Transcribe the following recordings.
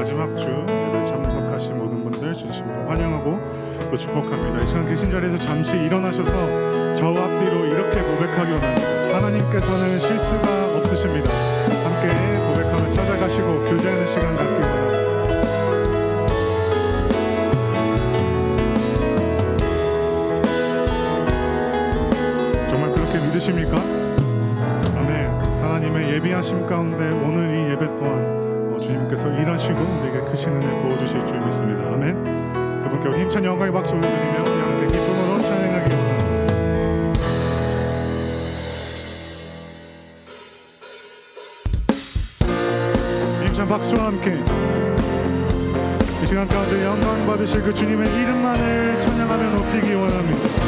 마지막 주 예배 참석하신 모든 분들 진심으로 환영하고 또 축복합니다. 이 시간 계신 자리에서 잠시 일어나셔서 저 앞뒤로 이렇게 고백하기 원합니다. 하나님께서는 실수가 없으십니다. 함께 고백하며 찾아가시고 교제하는 시간 갖기 원합니다. 정말 그렇게 믿으십니까? 아멘. 하나님의 예비하심 가운데 오늘 이 예배 또한 주님께서 일하시고 우리에게 크신 은혜 부어주실 줄 믿습니다. 아멘. 그분께 우리 힘찬 영광의 박수 올려드리며 함께 기쁨으로 찬양하기 원합니다. 힘찬 박수와 함께 이 시간 가운데 영광 받으실 그 주님의 이름만을 찬양하며 높이기 원합니다.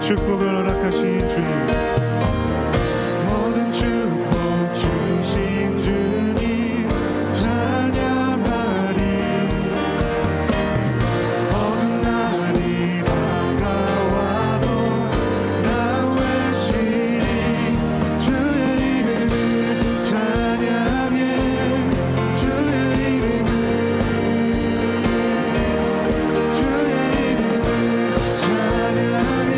축복을 허락하신 주님, 모든 축복 주신 주님 찬양하리. 어느 날이 다가와도 나 외치리. 주의 이름을 찬양해. 주의 이름을 찬양해.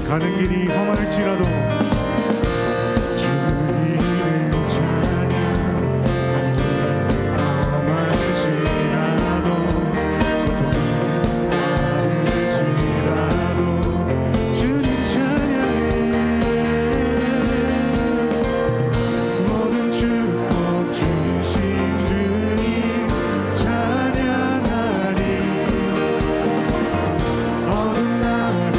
가는 길이 험할지라도 주 이름 찬양. 가는 길이 험할지라도 고통이 따를지라도 주님 찬양해. 모든 축복 주신 주님 찬양하리. 어느 날이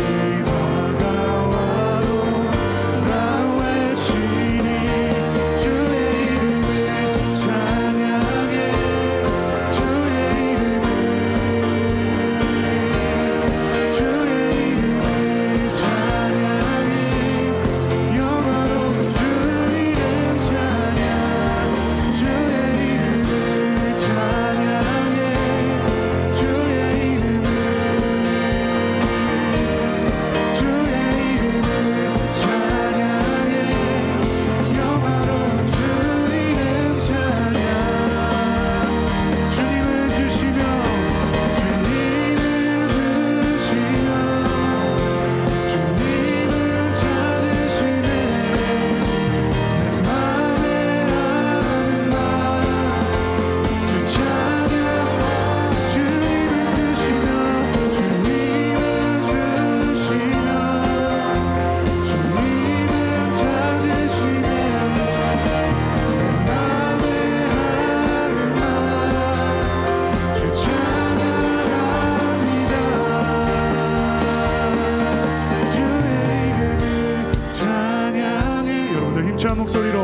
힘찬 목소리로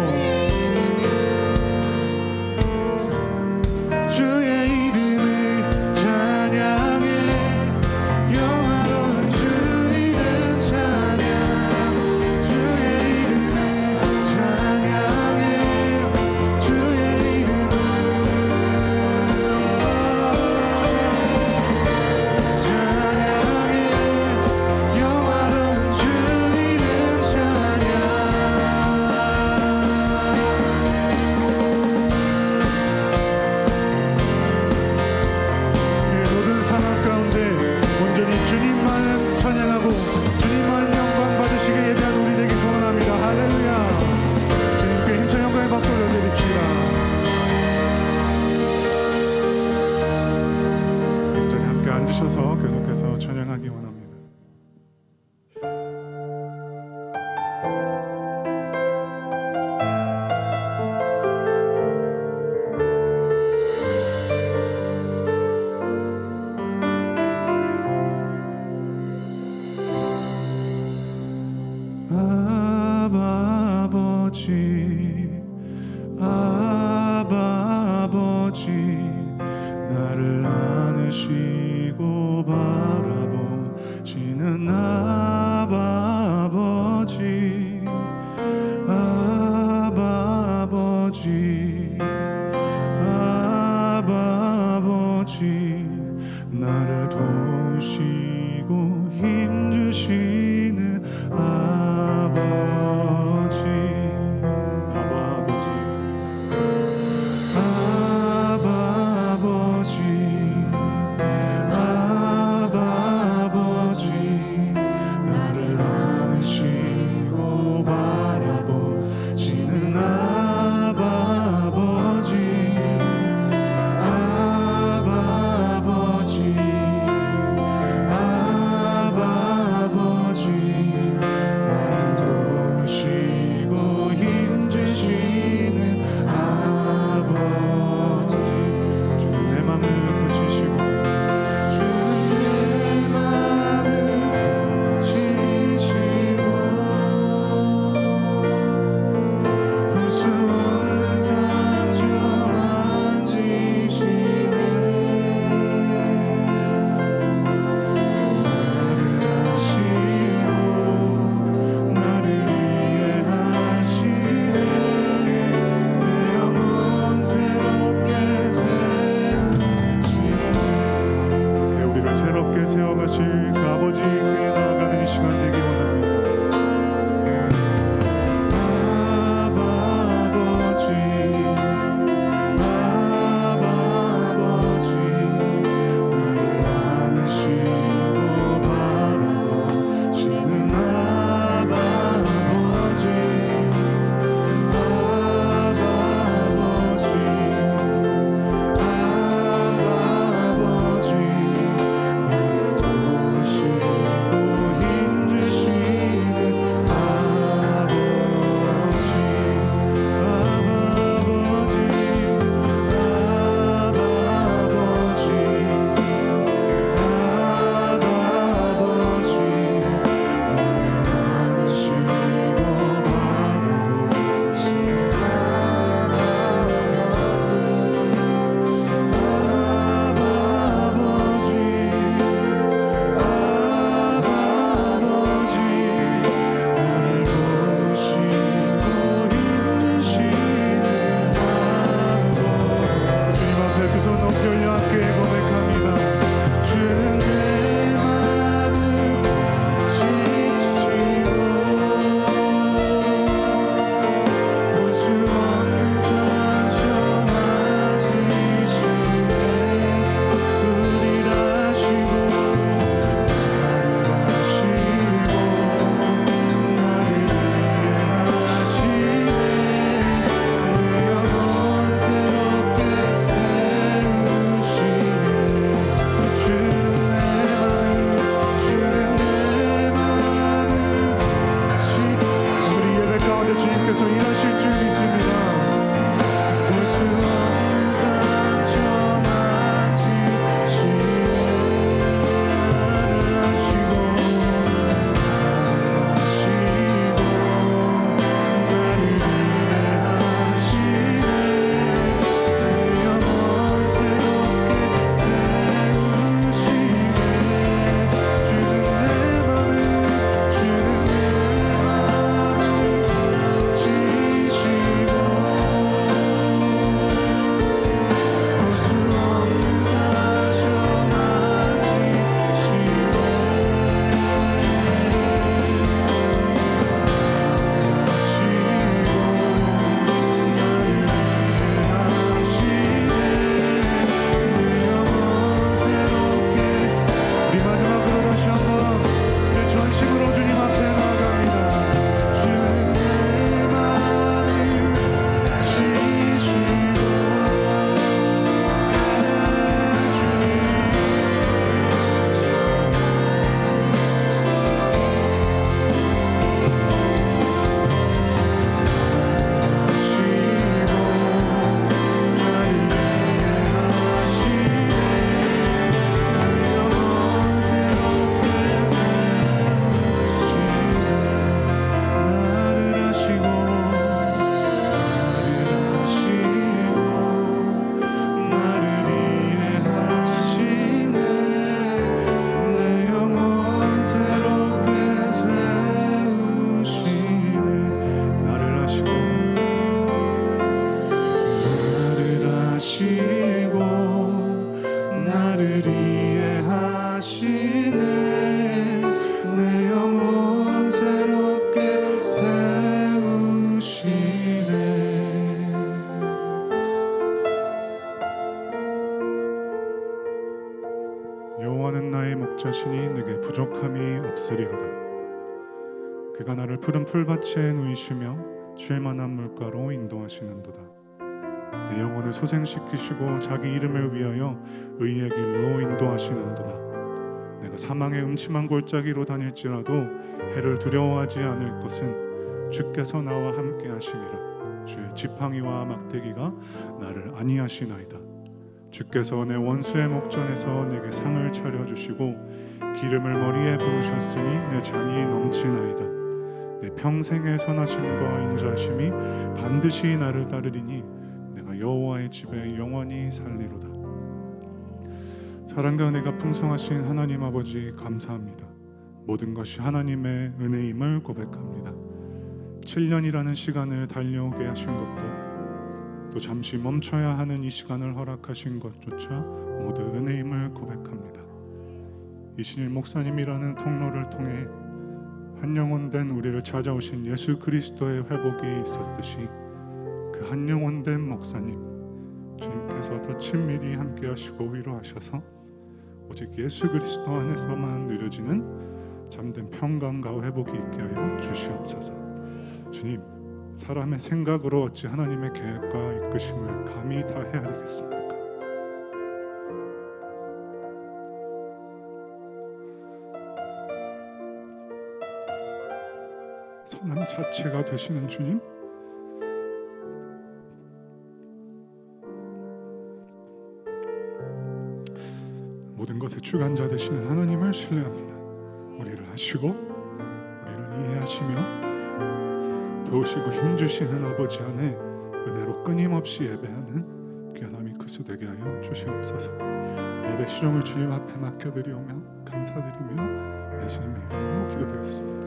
주의 이름을 찬양해. 영화로운 주 이름 찬양. 주의 이름을 찬양해. 주의 이름을 찬양해. 영화로운 주 이름 찬양. 박수 올려드립시다. 앉으셔서 계속해서 찬양하기 원합니다. 아버지 나를 안으시고 바라보 목자시니 내게 부족함이 없으리로다. 그가 나를 푸른 풀밭에 누이시며 쉴 만한 물가로 인도하시는도다. 내 영혼을 소생시키시고 자기 이름을 위하여 의의 길로 인도하시는도다. 내가 사망의 음침한 골짜기로 다닐지라도 해를 두려워하지 않을 것은 주께서 나와 함께 하심이라. 주의 지팡이와 막대기가 나를 안위하시나이다. 주께서 내 원수의 목전에서 내게 상을 차려주시고 기름을 머리에 부으셨으니 내 잔이 넘치나이다. 내 평생의 선하심과 인자하심이 반드시 나를 따르리니 내가 여호와의 집에 영원히 살리로다. 사랑과 은혜가 풍성하신 하나님 아버지 감사합니다. 모든 것이 하나님의 은혜임을 고백합니다. 7년이라는 시간을 달려오게 하신 것도 또 잠시 멈춰야 하는 이 시간을 허락하신 것조차 모두 은혜임을 고백합니다. 이신일 목사님이라는 통로를 통해 한 영혼 된 우리를 찾아오신 예수 그리스도의 회복이 있었듯이 그 한 영혼 된 목사님 주님께서 더 친밀히 함께 하시고 위로하셔서 오직 예수 그리스도 안에서만 누려지는 잠든 평강과 회복이 있게 하여 주시옵소서. 주님, 사람의 생각으로 어찌 하나님의 계획과 이끄심을 감히 다 헤아리겠습니까? 선함 자체가 되시는 주님, 모든 것의 주관자 되시는 하나님을 신뢰합니다. 우리를 아시고 우리를 이해하시며 도우시고 힘주시는 아버지 안에 은혜로 끊임없이 예배하는 귀한 아미크스 되게 하여 주시옵소서. 예배 실용을 주님 앞에 맡겨드리오며 감사드리며 예수님의 이름으로 기도드렸습니다.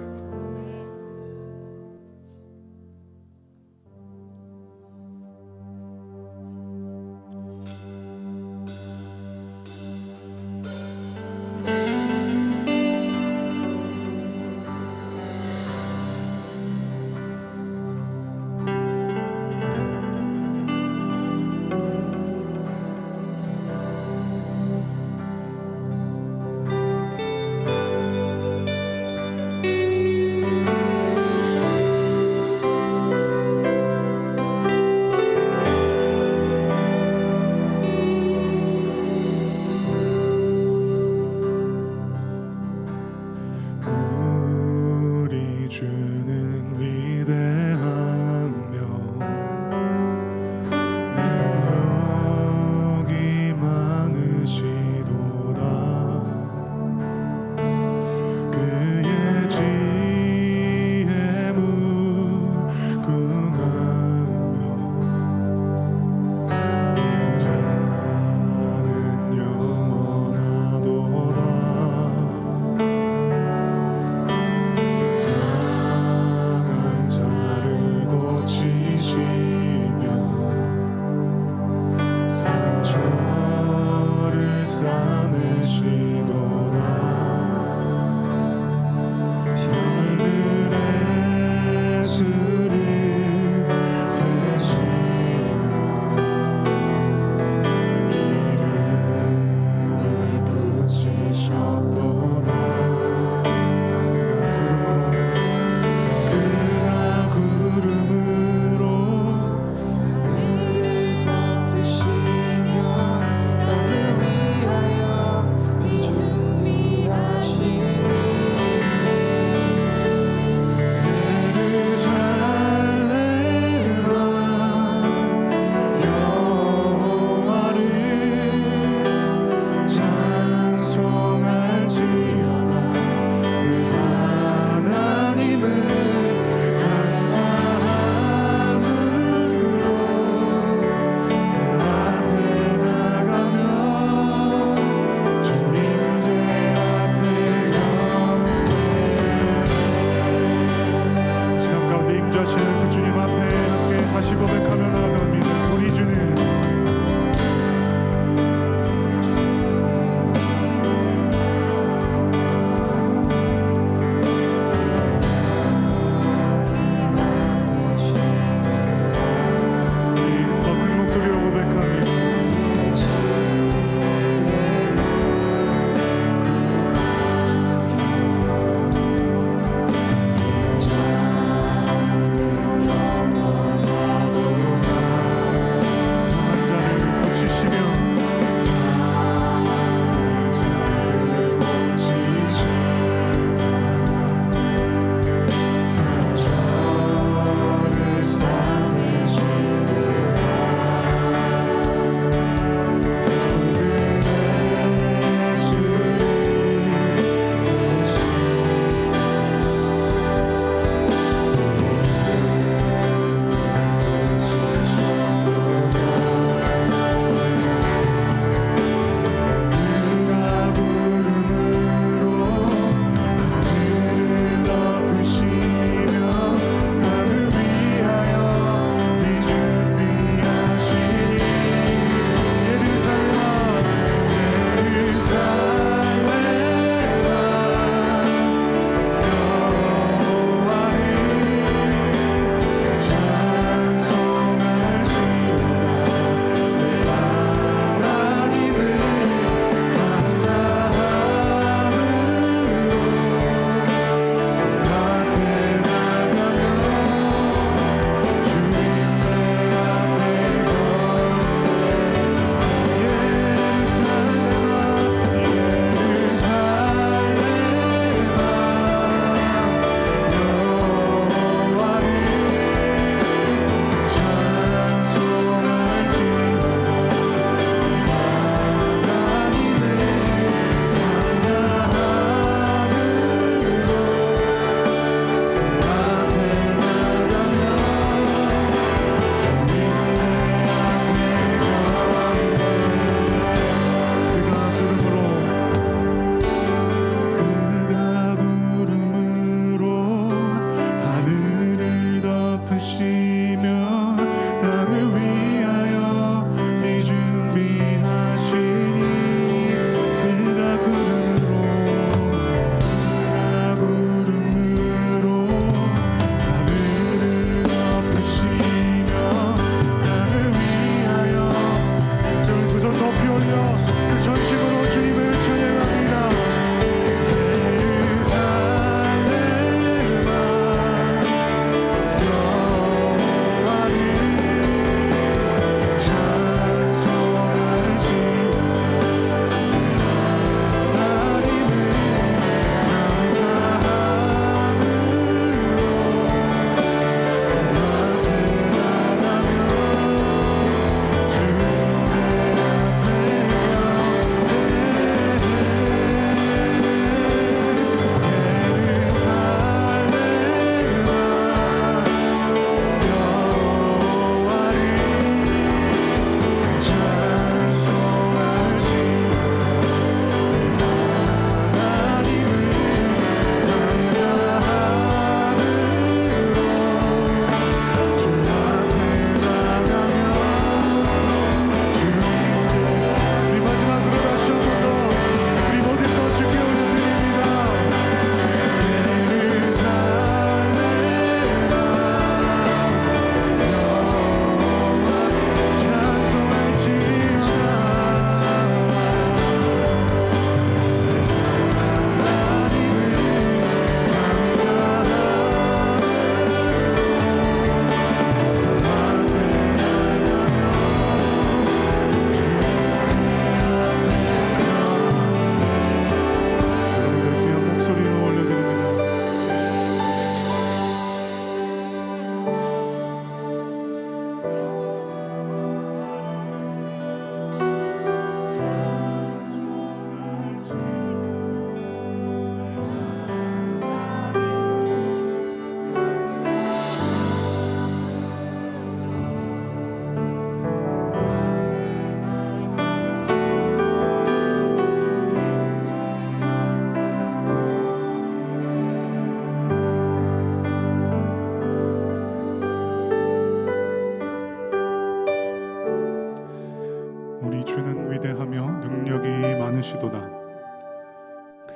주는 위대하며 능력이 많으시도다.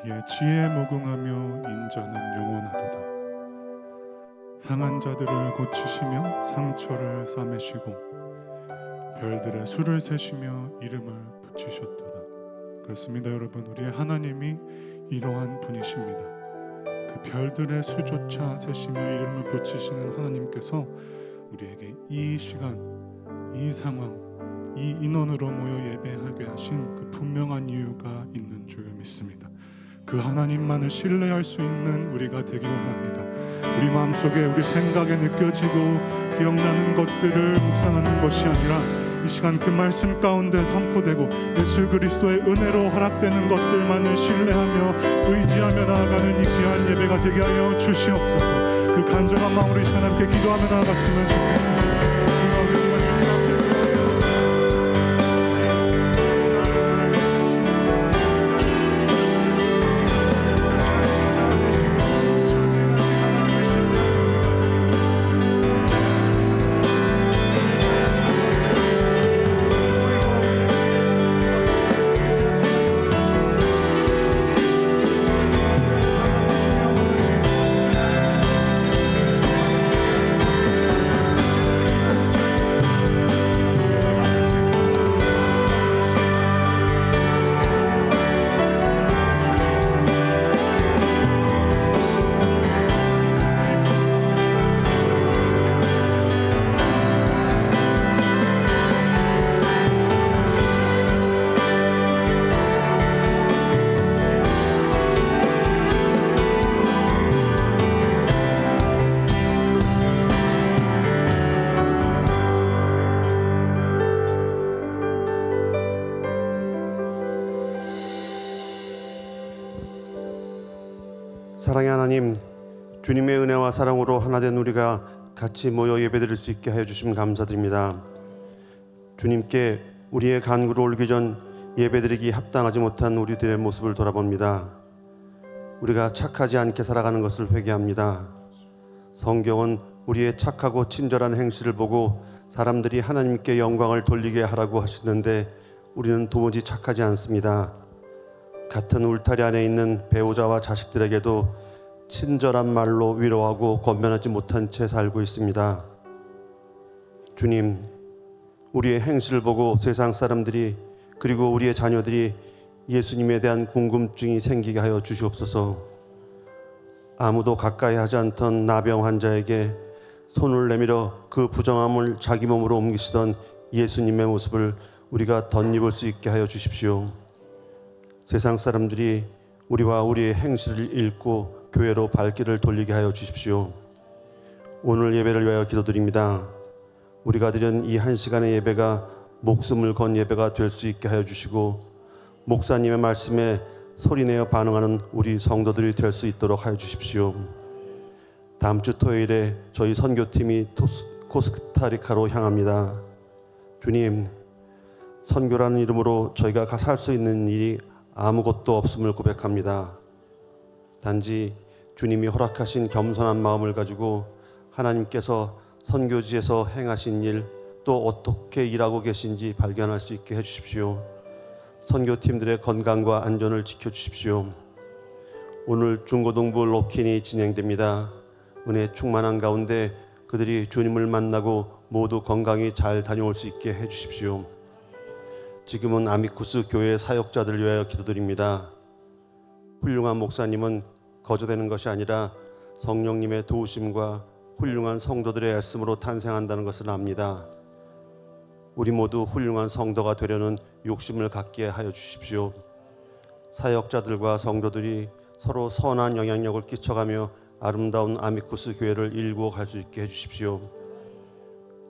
그의 지혜에 무궁하며 인자는 영원하도다. 상한 자들을 고치시며 상처를 싸매시고 별들의 수를 세시며 이름을 붙이셨도다. 그렇습니다, 여러분. 우리의 하나님이 이러한 분이십니다. 그 별들의 수조차 세시며 이름을 붙이시는 하나님께서 우리에게 이 시간, 이 상황, 이 인원으로 모여 예배하게 하신 그 분명한 이유가 있는 줄 믿습니다. 그 하나님만을 신뢰할 수 있는 우리가 되기 원합니다. 우리 마음속에, 우리 생각에 느껴지고 기억나는 것들을 묵상하는 것이 아니라 이 시간 그 말씀 가운데 선포되고 예수 그리스도의 은혜로 허락되는 것들만을 신뢰하며 의지하며 나아가는 이 귀한 예배가 되게 하여 주시옵소서. 그 간절한 마음으로 이 시간 함께 기도하며 나아갔으면 좋겠습니다. 사랑의 하나님, 주님의 은혜와 사랑으로 하나된 우리가 같이 모여 예배드릴 수 있게 하여 주심 감사드립니다. 주님께 우리의 간구를 올리기 전 예배드리기 합당하지 못한 우리들의 모습을 돌아봅니다. 우리가 착하지 않게 살아가는 것을 회개합니다. 성경은 우리의 착하고 친절한 행실을 보고 사람들이 하나님께 영광을 돌리게 하라고 하시는데 우리는 도무지 착하지 않습니다. 같은 울타리 안에 있는 배우자와 자식들에게도 친절한 말로 위로하고 권면하지 못한 채 살고 있습니다. 주님, 우리의 행실을 보고 세상 사람들이 그리고 우리의 자녀들이 예수님에 대한 궁금증이 생기게 하여 주시옵소서. 아무도 가까이 하지 않던 나병 환자에게 손을 내밀어 그 부정함을 자기 몸으로 옮기시던 예수님의 모습을 우리가 덧입을 수 있게 하여 주십시오. 세상 사람들이 우리와 우리의 행실을 읽고 교회로 발길을 돌리게 하여 주십시오. 오늘 예배를 위하여 기도드립니다. 우리가 드린 이 한 시간의 예배가 목숨을 건 예배가 될 수 있게 하여 주시고 목사님의 말씀에 소리내어 반응하는 우리 성도들이 될 수 있도록 하여 주십시오. 다음 주 토요일에 저희 선교팀이 코스타리카로 향합니다. 주님, 선교라는 이름으로 저희가 살 수 있는 일이 아무것도 없음을 고백합니다. 단지 주님이 허락하신 겸손한 마음을 가지고 하나님께서 선교지에서 행하신 일, 또 어떻게 일하고 계신지 발견할 수 있게 해주십시오. 선교팀들의 건강과 안전을 지켜주십시오. 오늘 중고등부 로킨이 진행됩니다. 은혜 충만한 가운데 그들이 주님을 만나고 모두 건강히 잘 다녀올 수 있게 해주십시오. 지금은 아미쿠스 교회 사역자들을 위하여 기도드립니다. 훌륭한 목사님은 거저되는 것이 아니라 성령님의 도우심과 훌륭한 성도들의 애씀으로 탄생한다는 것을 압니다. 우리 모두 훌륭한 성도가 되려는 욕심을 갖게 하여 주십시오. 사역자들과 성도들이 서로 선한 영향력을 끼쳐가며 아름다운 아미쿠스 교회를 일구어 갈 수 있게 해주십시오.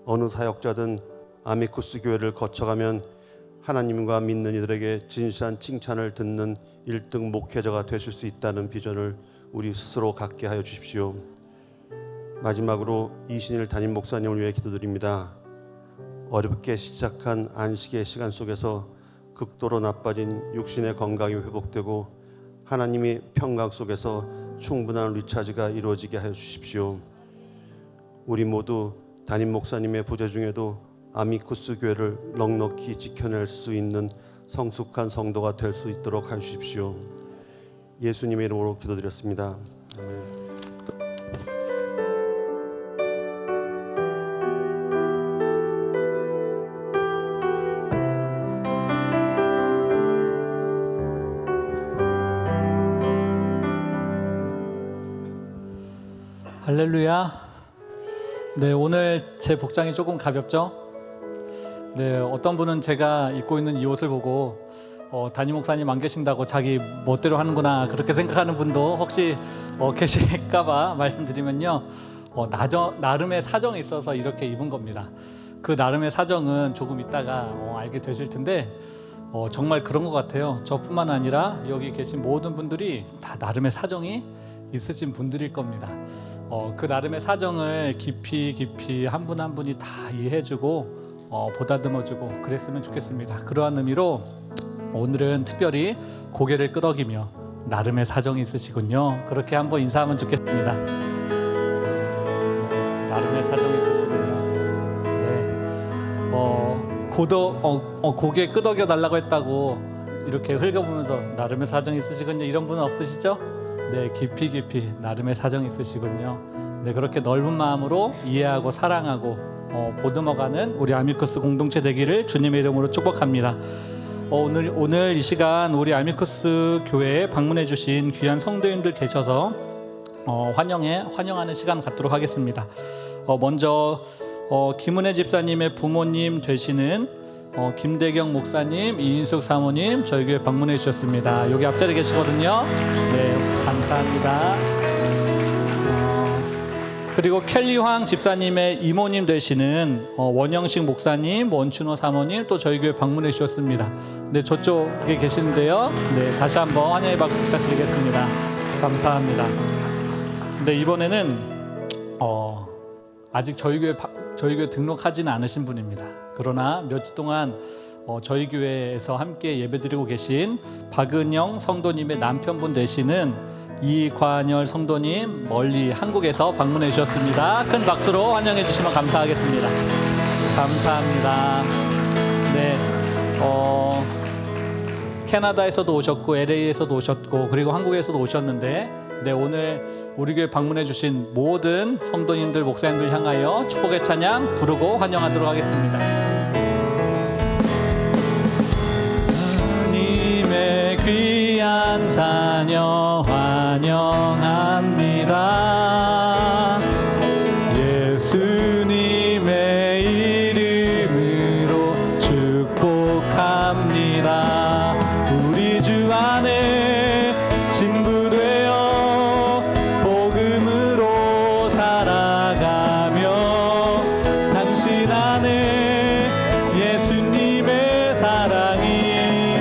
어느 사역자든 아미쿠스 교회를 거쳐가면 하나님과 믿는 이들에게 진실한 칭찬을 듣는 1등 목회자가 되실 수 있다는 비전을 우리 스스로 갖게 하여 주십시오. 마지막으로 이신일 담임 목사님을 위해 기도드립니다. 어렵게 시작한 안식의 시간 속에서 극도로 나빠진 육신의 건강이 회복되고 하나님의 평강 속에서 충분한 리차지가 이루어지게 하여 주십시오. 우리 모두 담임 목사님의 부재 중에도 아미쿠스 교회를 넉넉히 지켜낼 수 있는 성숙한 성도가 될 수 있도록 해주십시오. 예수님의 이름으로 기도드렸습니다. 아멘. 할렐루야. 네, 오늘 제 복장이 조금 가볍죠? 네, 어떤 분은 제가 입고 있는 이 옷을 보고 담임 목사님 안 계신다고 자기 멋대로 하는구나 그렇게 생각하는 분도 혹시 계실까봐 말씀드리면요, 나름의 사정이 있어서 이렇게 입은 겁니다. 그 나름의 사정은 조금 있다가 알게 되실 텐데 정말 그런 것 같아요. 저뿐만 아니라 여기 계신 모든 분들이 다 나름의 사정이 있으신 분들일 겁니다. 그 나름의 사정을 깊이 한 분 한 분이 다 이해해주고 보다듬어주고 그랬으면 좋겠습니다. 그러한 의미로 오늘은 특별히 고개를 끄덕이며 나름의 사정이 있으시군요, 그렇게 한번 인사하면 좋겠습니다. 나름의 사정이 있으시군요. 네. 고개 끄덕여 달라고 했다고 이렇게 흘겨보면서 나름의 사정이 있으시군요, 이런 분은 없으시죠? 네, 깊이 나름의 사정이 있으시군요. 네, 그렇게 넓은 마음으로 이해하고 사랑하고 보듬어가는 우리 아미쿠스 공동체 되기를 주님의 이름으로 축복합니다. 오늘 이 시간 우리 아미쿠스 교회에 방문해 주신 귀한 성도님들 계셔서 환영하는 시간 갖도록 하겠습니다. 먼저 김은혜 집사님의 부모님 되시는 김대경 목사님, 이인숙 사모님 저희 교회 방문해 주셨습니다. 여기 앞자리에 계시거든요. 네, 감사합니다. 그리고 켈리황 집사님의 이모님 되시는 원영식 목사님, 원춘호 사모님 또 저희 교회 방문해 주셨습니다. 네, 저쪽에 계시는데요. 네, 다시 한번 환영의 박수 부탁드리겠습니다. 감사합니다. 네, 이번에는 아직 저희 교회 등록하지는 않으신 분입니다. 그러나 몇 주 동안 저희 교회에서 함께 예배드리고 계신 박은영 성도님의 남편분 되시는 이관열 성도님 멀리 한국에서 방문해 주셨습니다. 큰 박수로 환영해 주시면 감사하겠습니다. 감사합니다. 네, 캐나다에서도 오셨고 LA에서도 오셨고 그리고 한국에서도 오셨는데, 네, 오늘 우리 교회 방문해 주신 모든 성도님들 목사님들 향하여 축복의 찬양 부르고 환영하도록 하겠습니다. 하나님의 귀한 자녀 환영합니다. 예수님의 이름으로 축복합니다. 우리 주 안에 친구 되어 복음으로 살아가며 당신 안에 예수님의 사랑이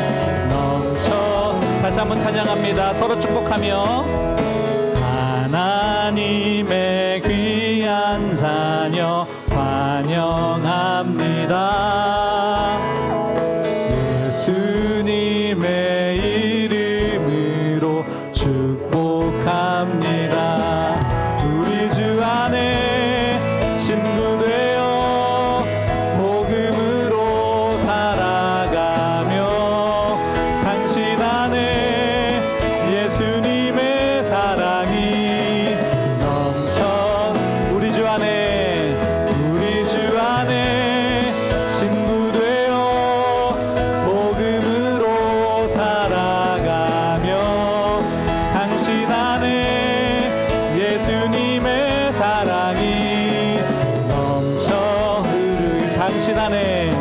넘쳐. 다시 한번 찬양합니다. 서로 축복하며 하나님의 귀한 자녀 환영합니다. 예수님의 이름으로 축복합니다. 우리 주 안에 친구 되어 복음으로 살아가며 당신 안에 예수님의 사랑이 넘쳐. 우리 주 안에 친구 되어 복음으로 살아가며 당신 안에 예수님의 사랑이 넘쳐 흐르기. 당신 안에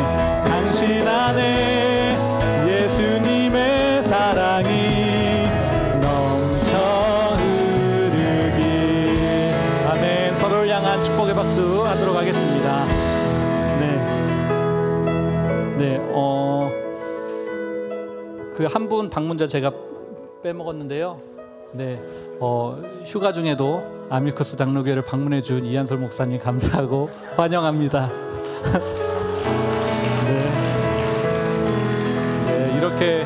예수님의 사랑이 넘쳐 흐르기. 아멘. 서로를 향한 축복의 박수 하도록 하겠습니다. 네, 그 한 분 방문자 제가 빼먹었는데요. 네, 휴가 중에도 아미쿠스 장로교회를 방문해 준 이한솔 목사님 감사하고 환영합니다. 네, 이렇게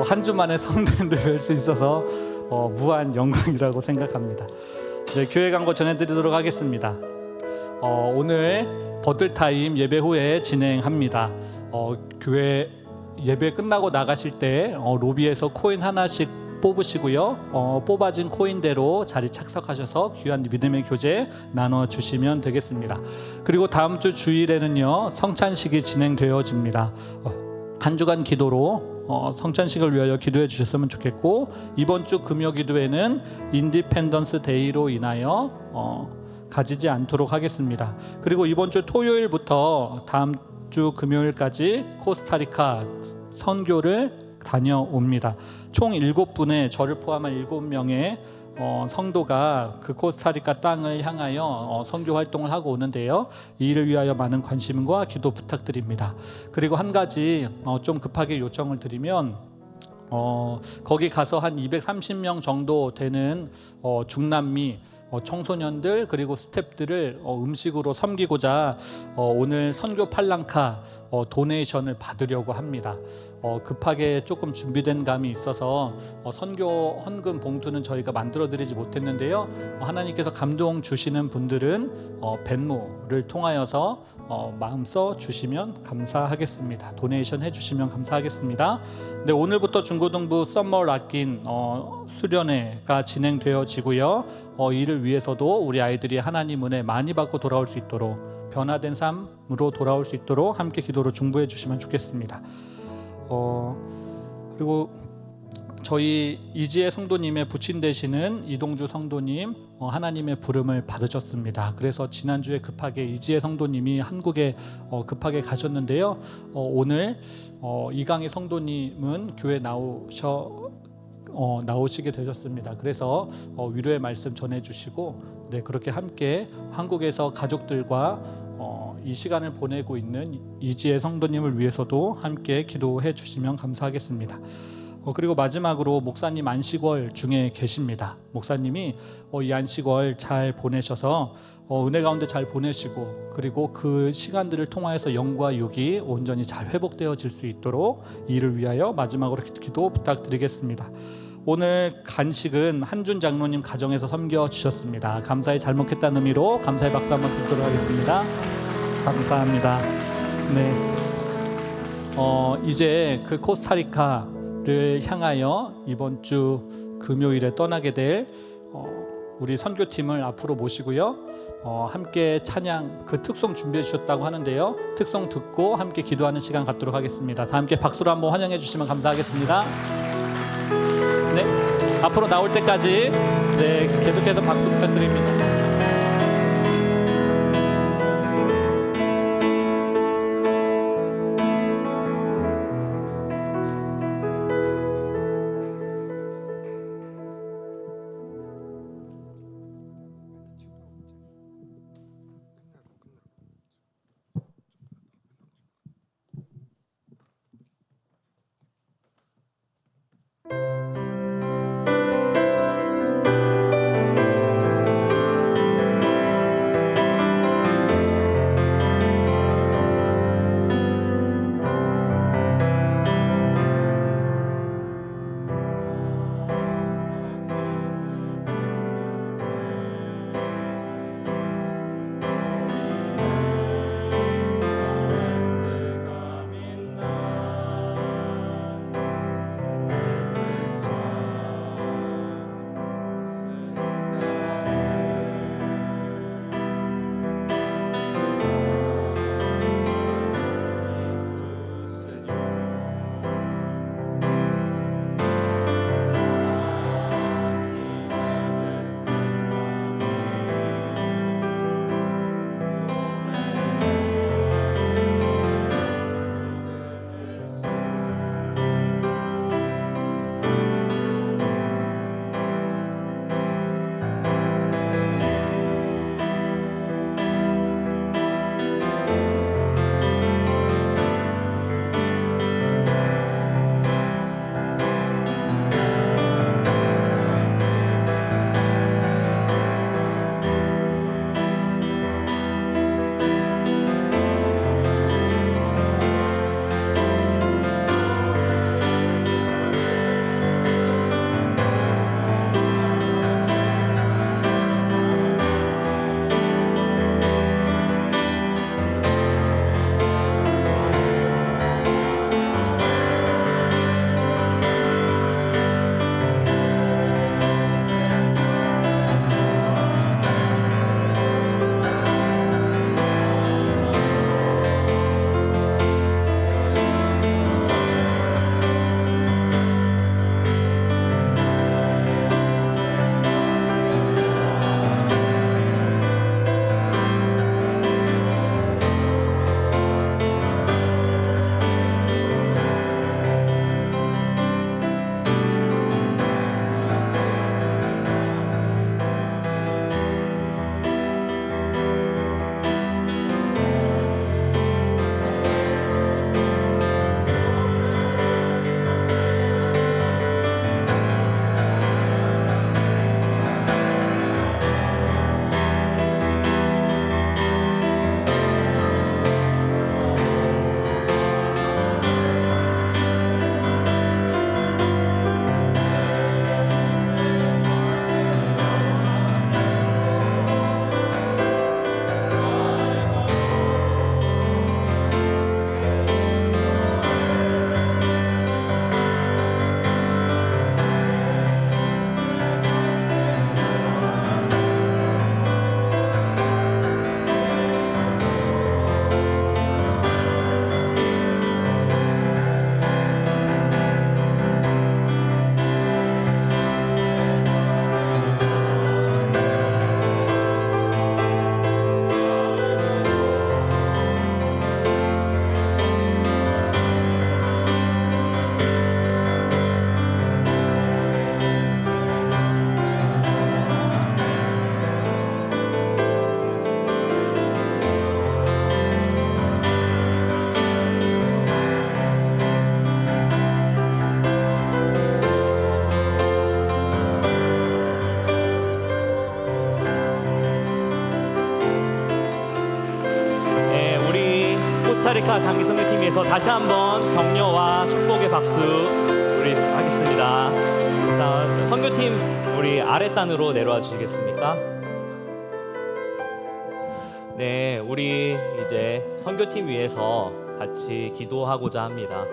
한 주 만에 성도님들 뵐 수 있어서 무한 영광이라고 생각합니다. 네, 교회 광고 전해드리도록 하겠습니다. 오늘 버들타임 예배 후에 진행합니다. 교회 예배 끝나고 나가실 때 로비에서 코인 하나씩 뽑으시고요. 뽑아진 코인대로 자리 착석하셔서 귀한 믿음의 교제 나눠주시면 되겠습니다. 그리고 다음 주 주일에는요, 성찬식이 진행되어집니다. 한 주간 기도로 성찬식을 위하여 기도해 주셨으면 좋겠고, 이번 주 금요 기도회는 인디펜던스 데이로 인하여 가지지 않도록 하겠습니다. 그리고 이번 주 토요일부터 다음 주 금요일까지 코스타리카 선교를 다녀옵니다. 총 7분의 저를 포함한 7명의 성도가 그 코스타리카 땅을 향하여 선교 활동을 하고 오는데요. 이 일을 위하여 많은 관심과 기도 부탁드립니다. 그리고 한 가지 좀 급하게 요청을 드리면, 거기 가서 한 230명 정도 되는 중남미 청소년들 그리고 스태프들을 음식으로 섬기고자 오늘 선교 팔랑카 도네이션을 받으려고 합니다. 급하게 조금 준비된 감이 있어서 선교 헌금 봉투는 저희가 만들어 드리지 못했는데요. 하나님께서 감동 주시는 분들은 벤모를 통하여서 마음 써 주시면 감사하겠습니다. 도네이션 해 주시면 감사하겠습니다. 네, 오늘부터 중고등부 썸머 락긴 수련회가 진행되어지고요. 이를 위해서도 우리 아이들이 하나님 은혜 많이 받고 돌아올 수 있도록, 변화된 삶으로 돌아올 수 있도록 함께 기도로 중보해 주시면 좋겠습니다. 그리고 저희 이지혜 성도님의 부친 되시는 이동주 성도님 하나님의 부름을 받으셨습니다. 그래서 지난주에 급하게 이지혜 성도님이 한국에 급하게 가셨는데요. 오늘 이강희 성도님은 교회 나오시게 되셨습니다. 그래서 위로의 말씀 전해주시고, 네, 그렇게 함께 한국에서 가족들과 이 시간을 보내고 있는 이지혜 성도님을 위해서도 함께 기도해 주시면 감사하겠습니다. 그리고 마지막으로 목사님 안식월 중에 계십니다. 목사님이 이 안식월 잘 보내셔서 은혜 가운데 잘 보내시고, 그리고 그 시간들을 통하여서 영과 육이 온전히 잘 회복되어질 수 있도록 이를 위하여 마지막으로 기도 부탁드리겠습니다. 오늘 간식은 한준 장로님 가정에서 섬겨주셨습니다. 감사히 잘 먹겠다는 의미로 감사의 박수 한번 드리도록 하겠습니다. 감사합니다. 네, 이제 그 코스타리카를 향하여 이번 주 금요일에 떠나게 될 우리 선교팀을 앞으로 모시고요. 함께 찬양 그 특송 준비해 주셨다고 하는데요. 특송 듣고 함께 기도하는 시간 갖도록 하겠습니다. 다 함께 박수로 한번 환영해 주시면 감사하겠습니다. 네, 앞으로 나올 때까지 네, 계속해서 박수 부탁드립니다. 코스타리카 단기 선교팀에서 다시 한번 격려와 축복의 박수 우리 하겠습니다. 일단 선교팀 우리 아랫단으로 내려와 주시겠습니까? 네, 우리 이제 선교팀 위해서 같이 기도하고자 합니다.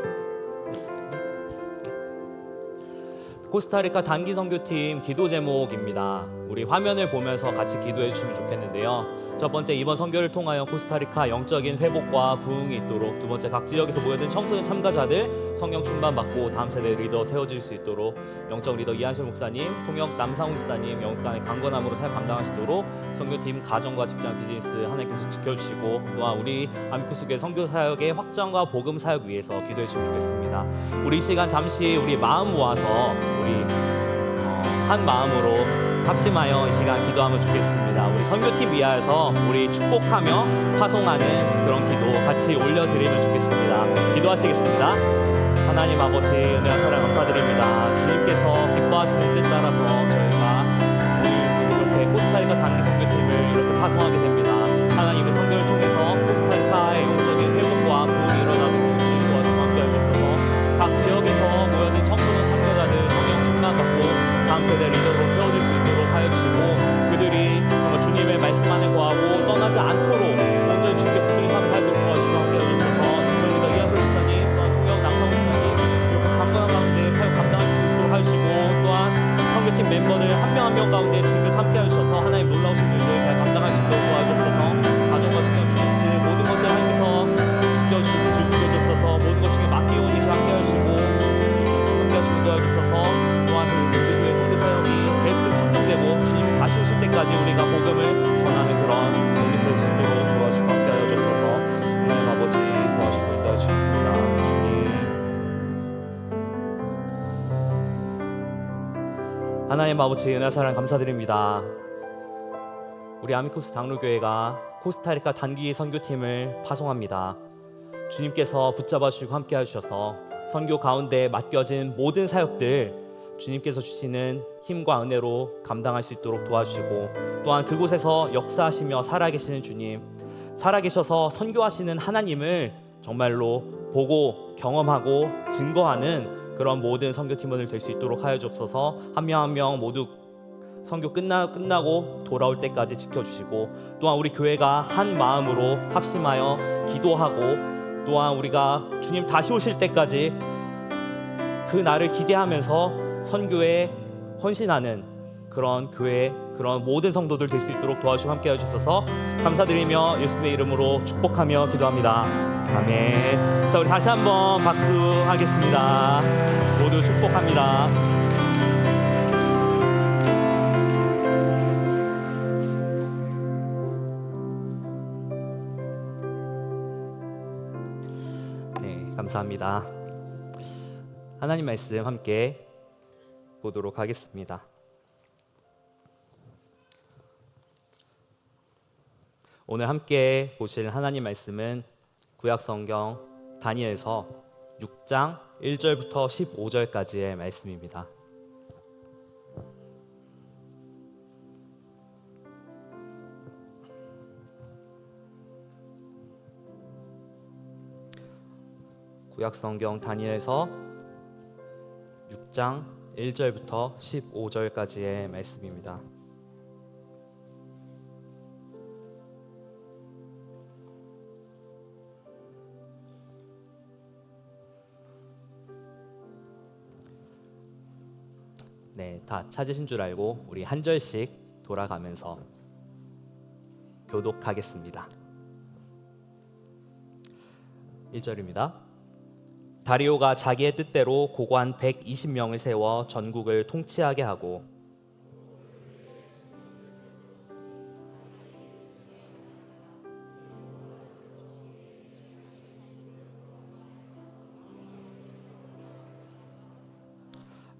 코스타리카 단기 선교팀 기도 제목입니다. 우리 화면을 보면서 같이 기도해 주시면 좋겠는데요. 첫 번째, 이번 선교를 통하여 코스타리카 영적인 회복과 부흥이 있도록. 두 번째, 각 지역에서 모여든 청소년 참가자들 성령 충만받고 다음 세대 리더 세워질 수 있도록 영적 리더 이한솔 목사님, 통역 남상훈 지사님 영간의 강건함으로 사역 감당하시도록 선교팀 가정과 직장 비즈니스 하나님께서 지켜주시고, 또한 우리 아미쿠스 교회 선교 사역의 확장과 복음 사역 위해서 기도해 주시면 좋겠습니다. 우리 이 시간 잠시 우리 마음 모아서 우리 한 마음으로 합심하여 이 시간 기도하면 좋겠습니다. 우리 선교팀 위하여서 우리 축복하며 파송하는 그런 기도 같이 올려드리면 좋겠습니다. 기도하시겠습니다. 하나님 아버지, 은혜와 사랑 감사드립니다. 주님께서 기뻐하시는 뜻 따라서 저희가 우리 이렇게 코스타리카 단기 선교팀을 이렇게 파송하게 됩니다. 하나님의 선교를 통해서 코스타리카의 영적인 회복과 부흥이 일어나도록 주님 도와주시고 함께해 주옵소서. 각 지역에서 모여든 청소년 참가자들 성령 충만받고 다음 세대 리더로 세워질 수 있도록 하여 주시고, 그들이 정말 주님의 말씀 안에 거하고 떠나지 않도록 온전히 주님께 붙들린 삶 살도록 도와주시고 함께 해주셔서 저희 리더 이한솔 목사님, 또한 통역 남상훈 목사님 이렇게 강건한 가운데 사역 감당할 수 있도록 하시고, 또한 선교팀 멤버들 한 명 한 명 가운데 주님께서 함께 하셔서 하나님 놀라우신 일들 잘 감당할 수 있도록 도와주옵소서. 가정과 직장 비즈니스 모든 것들 하나님께서 지켜주시고 주옵소서. 모든 것 중에 맡기온 이시 함께 하시고 도와주옵소서. 또한 우리 교회 선교 사역이 계속해서 확성되고 주님 다시 오실 때까지 우리가 복음을 전하는 그런 공동체 수 있도록 도와주시고 함께하여 주옵소서. 하나님 아버지 도와주시고 인도해 주셨습니다. 주님, 하나님 아버지 은혜 사랑 감사드립니다. 우리 아미쿠스 장로교회가 코스타리카 단기 선교팀을 파송합니다. 주님께서 붙잡아 주시고 함께 하셔서 선교 가운데 맡겨진 모든 사역들 주님께서 주시는 힘과 은혜로 감당할 수 있도록 도와주시고, 또한 그곳에서 역사하시며 살아계시는 주님, 살아계셔서 선교하시는 하나님을 정말로 보고 경험하고 증거하는 그런 모든 선교팀원들 될 수 있도록 하여 주옵소서. 한 명 한 명 모두 선교 끝나고 돌아올 때까지 지켜주시고, 또한 우리 교회가 한 마음으로 합심하여 기도하고, 또한 우리가 주님 다시 오실 때까지 그 날을 기대하면서 선교에 헌신하는 그런 교회, 그런 모든 성도들 될 수 있도록 도와주시고 함께 해주셔서 감사드리며 예수님의 이름으로 축복하며 기도합니다. 아멘. 자, 우리 다시 한번 박수하겠습니다. 모두 축복합니다. 감사합니다. 하나님 말씀 함께 보도록 하겠습니다. 오늘 함께 보실 하나님 말씀은 구약 성경 다니엘서 6장 1절부터 15절까지의 말씀입니다. 구약 성경 다니엘서 6장 1절부터 15절까지의 말씀입니다. 네, 다 찾으신 줄 알고 우리 한 절씩 돌아가면서 교독하겠습니다. 1절입니다. 다리오가 자기의 뜻대로 고관 120명을 세워 전국을 통치하게 하고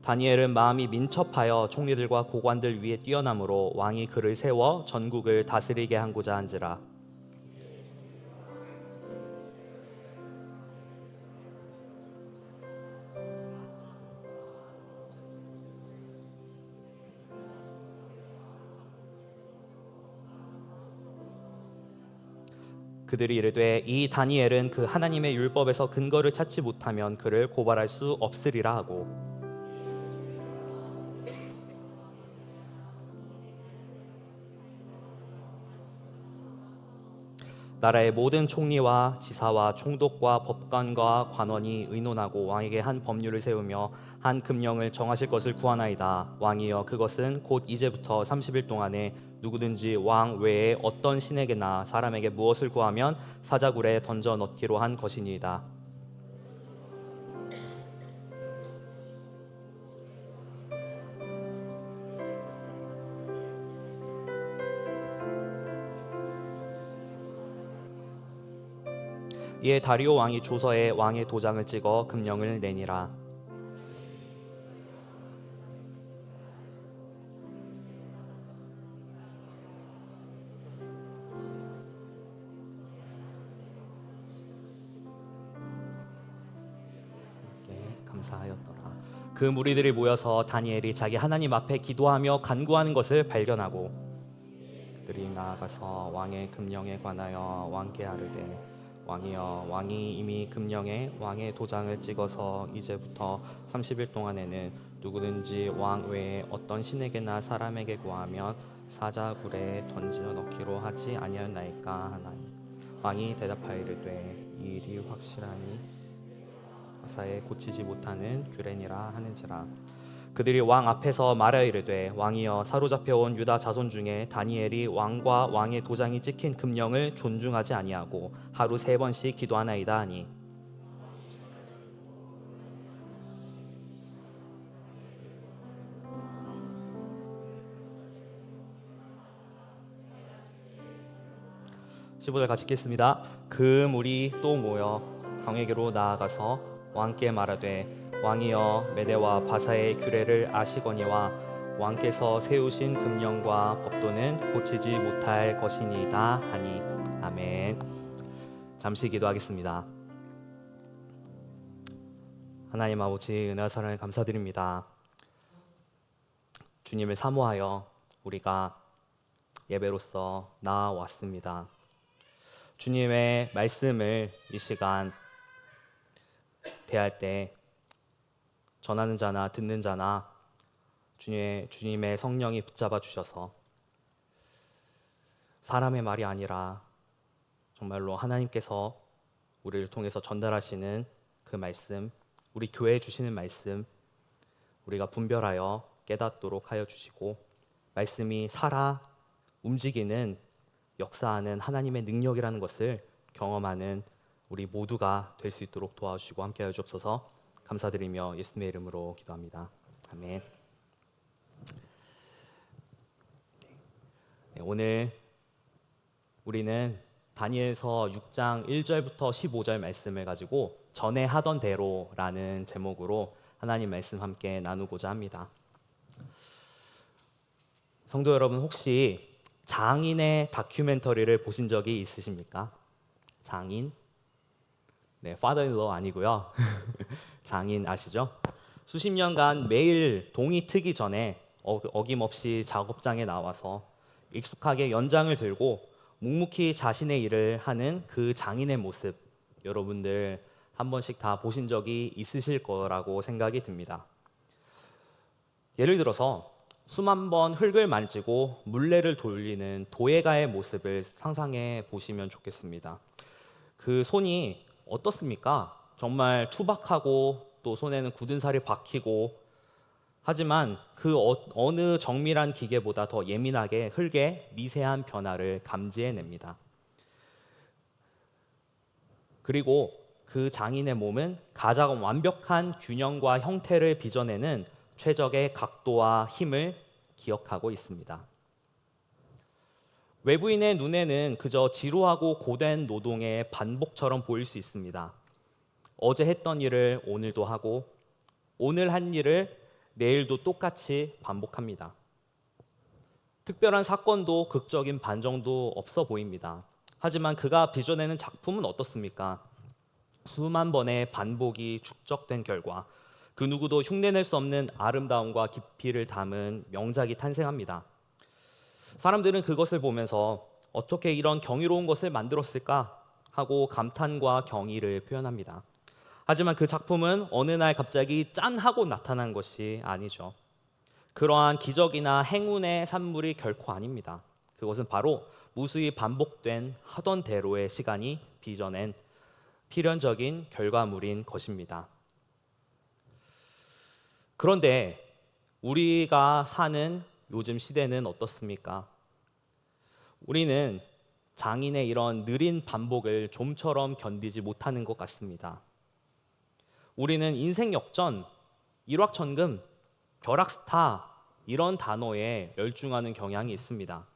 다니엘은 마음이 민첩하여 총리들과 고관들 위에 뛰어남으로 왕이 그를 세워 전국을 다스리게 한고자 한지라. 그들이 이르되 이 다니엘은 그 하나님의 율법에서 근거를 찾지 못하면 그를 고발할 수 없으리라 하고 나라의 모든 총리와 지사와 총독과 법관과 관원이 의논하고 왕에게 한 법률을 세우며 한 금령을 정하실 것을 구하나이다. 왕이여 그것은 곧 이제부터 30일 동안에 누구든지 왕 외에 어떤 신에게나 사람에게 무엇을 구하면 사자굴에 던져 넣기로 한 것이니이다. 이에 다리오 왕이 조서에 왕의 도장을 찍어 금령을 내니라. 감사하였더라. 그 무리들이 모여서 다니엘이 자기 하나님 앞에 기도하며 간구하는 것을 발견하고 그들이 나아가서 왕의 금령에 관하여 왕께 아뢰되 왕이여 왕이 이미 금령에 왕의 도장을 찍어서 이제부터 30일 동안에는 누구든지 왕 외에 어떤 신에게나 사람에게 구하면 사자굴에 던져 넣기로 하지 아니하였나이까 하나니 왕이 대답하이르되 이 일이 확실하니 사사에 고치지 못하는 규례니라 하는지라. 그들이 왕 앞에서 말하이르되 왕이여 사로잡혀온 유다 자손 중에 다니엘이 왕과 왕의 도장이 찍힌 금령을 존중하지 아니하고 하루 3번씩 기도하나이다 하니 (15절) 같이 읽겠습니다. 그 무리 또 모여 왕에게로 나아가서 왕께 말하되 왕이여 메대와 바사의 규례를 아시거니와 왕께서 세우신 금령과 법도는 고치지 못할 것이니이다 하니 아멘. 잠시 기도하겠습니다. 하나님 아버지 은혜와 사랑을 감사드립니다. 주님을 사모하여 우리가 예배로서 나아왔습니다. 주님의 말씀을 이 시간 대할 때 전하는 자나 듣는 자나 주님의 성령이 붙잡아 주셔서 사람의 말이 아니라 정말로 하나님께서 우리를 통해서 전달하시는 그 말씀, 우리 교회에 주시는 말씀 우리가 분별하여 깨닫도록 하여 주시고 말씀이 살아 움직이는 역사하는 하나님의 능력이라는 것을 경험하는 우리 모두가 될 수 있도록 도와주시고 함께하여 주옵소서. 감사드리며 예수님의 이름으로 기도합니다. 아멘. 네, 오늘 우리는 다니엘서 6장 1절부터 15절 말씀을 가지고 전에 하던 대로라는 제목으로 하나님 말씀 함께 나누고자 합니다. 성도 여러분 혹시 장인의 다큐멘터리를 보신 적이 있으십니까? 장인? 네, father-in-law 아니고요. 장인 아시죠? 수십 년간 매일 동이 트기 전에 어김없이 작업장에 나와서 익숙하게 연장을 들고 묵묵히 자신의 일을 하는 그 장인의 모습 여러분들 한 번씩 다 보신 적이 있으실 거라고 생각이 듭니다. 예를 들어서 수만 번 흙을 만지고 물레를 돌리는 도예가의 모습을 상상해 보시면 좋겠습니다. 그 손이 어떻습니까? 정말 투박하고 또 손에는 굳은 살이 박히고 하지만 그 어느 정밀한 기계보다 더 예민하게 흙의 미세한 변화를 감지해냅니다. 그리고 그 장인의 몸은 가장 완벽한 균형과 형태를 빚어내는 최적의 각도와 힘을 기억하고 있습니다. 외부인의 눈에는 그저 지루하고 고된 노동의 반복처럼 보일 수 있습니다. 어제 했던 일을 오늘도 하고 오늘 한 일을 내일도 똑같이 반복합니다. 특별한 사건도 극적인 반전도 없어 보입니다. 하지만 그가 빚어내는 작품은 어떻습니까? 수만 번의 반복이 축적된 결과 그 누구도 흉내낼 수 없는 아름다움과 깊이를 담은 명작이 탄생합니다. 사람들은 그것을 보면서 어떻게 이런 경이로운 것을 만들었을까 하고 감탄과 경의를 표현합니다. 하지만 그 작품은 어느 날 갑자기 짠 하고 나타난 것이 아니죠. 그러한 기적이나 행운의 산물이 결코 아닙니다. 그것은 바로 무수히 반복된 하던 대로의 시간이 빚어낸 필연적인 결과물인 것입니다. 그런데 우리가 사는 요즘 시대는 어떻습니까? 우리는 장인의 이런 느린 반복을 좀처럼 견디지 못하는 것 같습니다. 우리는 인생 역전, 일확천금, 벼락스타 이런 단어에 열중하는 경향이 있습니다.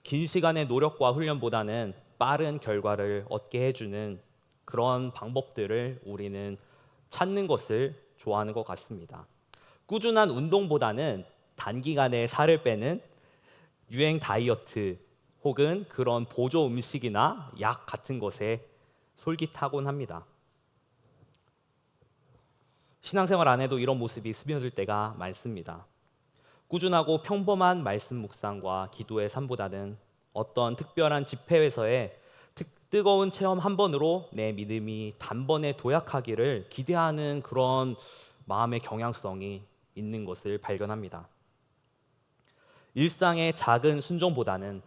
긴 시간의 노력과 훈련보다는 빠른 결과를 얻게 해주는 그런 방법들을 우리는 찾는 것을 좋아하는 것 같습니다. 꾸준한 운동보다는 단기간에 살을 빼는 유행 다이어트 혹은 그런 보조 음식이나 약 같은 것에 솔깃하곤 합니다. 신앙생활 안에도 이런 모습이 스며들 때가 많습니다. 꾸준하고 평범한 말씀 묵상과 기도의 삶보다는 어떤 특별한 집회에서의 뜨거운 체험 한 번으로 내 믿음이 단번에 도약하기를 기대하는 그런 마음의 경향성이 있는 것을 발견합니다. 일상의 작은 순종보다는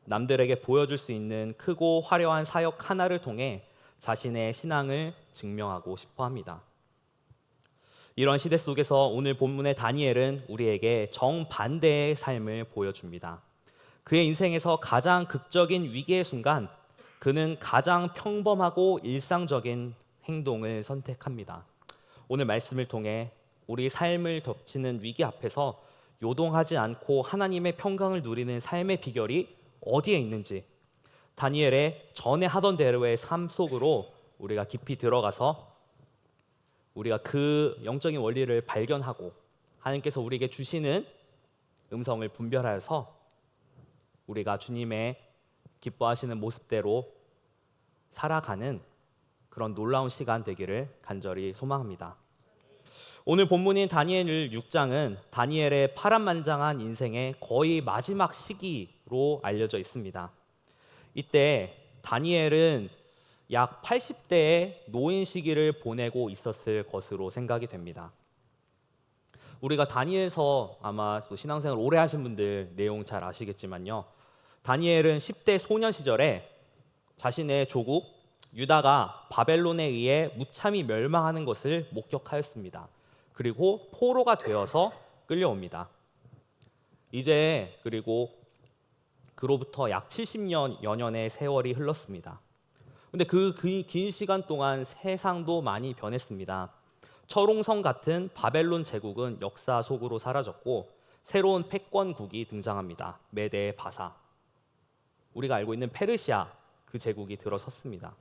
남들에게 보여줄 수 있는 크고 화려한 사역 하나를 통해 자신의 신앙을 증명하고 싶어 합니다. 이런 시대 속에서 오늘 본문의 다니엘은 우리에게 정반대의 삶을 보여줍니다. 그의 인생에서 가장 극적인 위기의 순간, 그는 가장 평범하고 일상적인 행동을 선택합니다. 오늘 말씀을 통해 우리 삶을 덮치는 위기 앞에서 요동하지 않고 하나님의 평강을 누리는 삶의 비결이 어디에 있는지, 다니엘의 전에 하던 대로의 삶 속으로 우리가 깊이 들어가서 우리가 그 영적인 원리를 발견하고 하나님께서 우리에게 주시는 음성을 분별하여서 우리가 주님의 기뻐하시는 모습대로 살아가는 그런 놀라운 시간 되기를 간절히 소망합니다. 오늘 본문인 다니엘 6장은 다니엘의 파란만장한 인생의 거의 마지막 시기로 알려져 있습니다. 이때 다니엘은 약 80대의 노인 시기를 보내고 있었을 것으로 생각이 됩니다. 우리가 다니엘서 아마 신앙생활 오래 하신 분들 내용 잘 아시겠지만요. 다니엘은 10대 소년 시절에 자신의 조국 유다가 바벨론에 의해 무참히 멸망하는 것을 목격하였습니다. 그리고 포로가 되어서 끌려옵니다. 이제 그로부터 약 70여 년의 세월이 흘렀습니다. 근데 그 긴 시간 동안 세상도 많이 변했습니다. 철옹성 같은 바벨론 제국은 역사 속으로 사라졌고 새로운 패권국이 등장합니다. 메데 바사. 우리가 알고 있는 페르시아 그 제국이 들어섰습니다.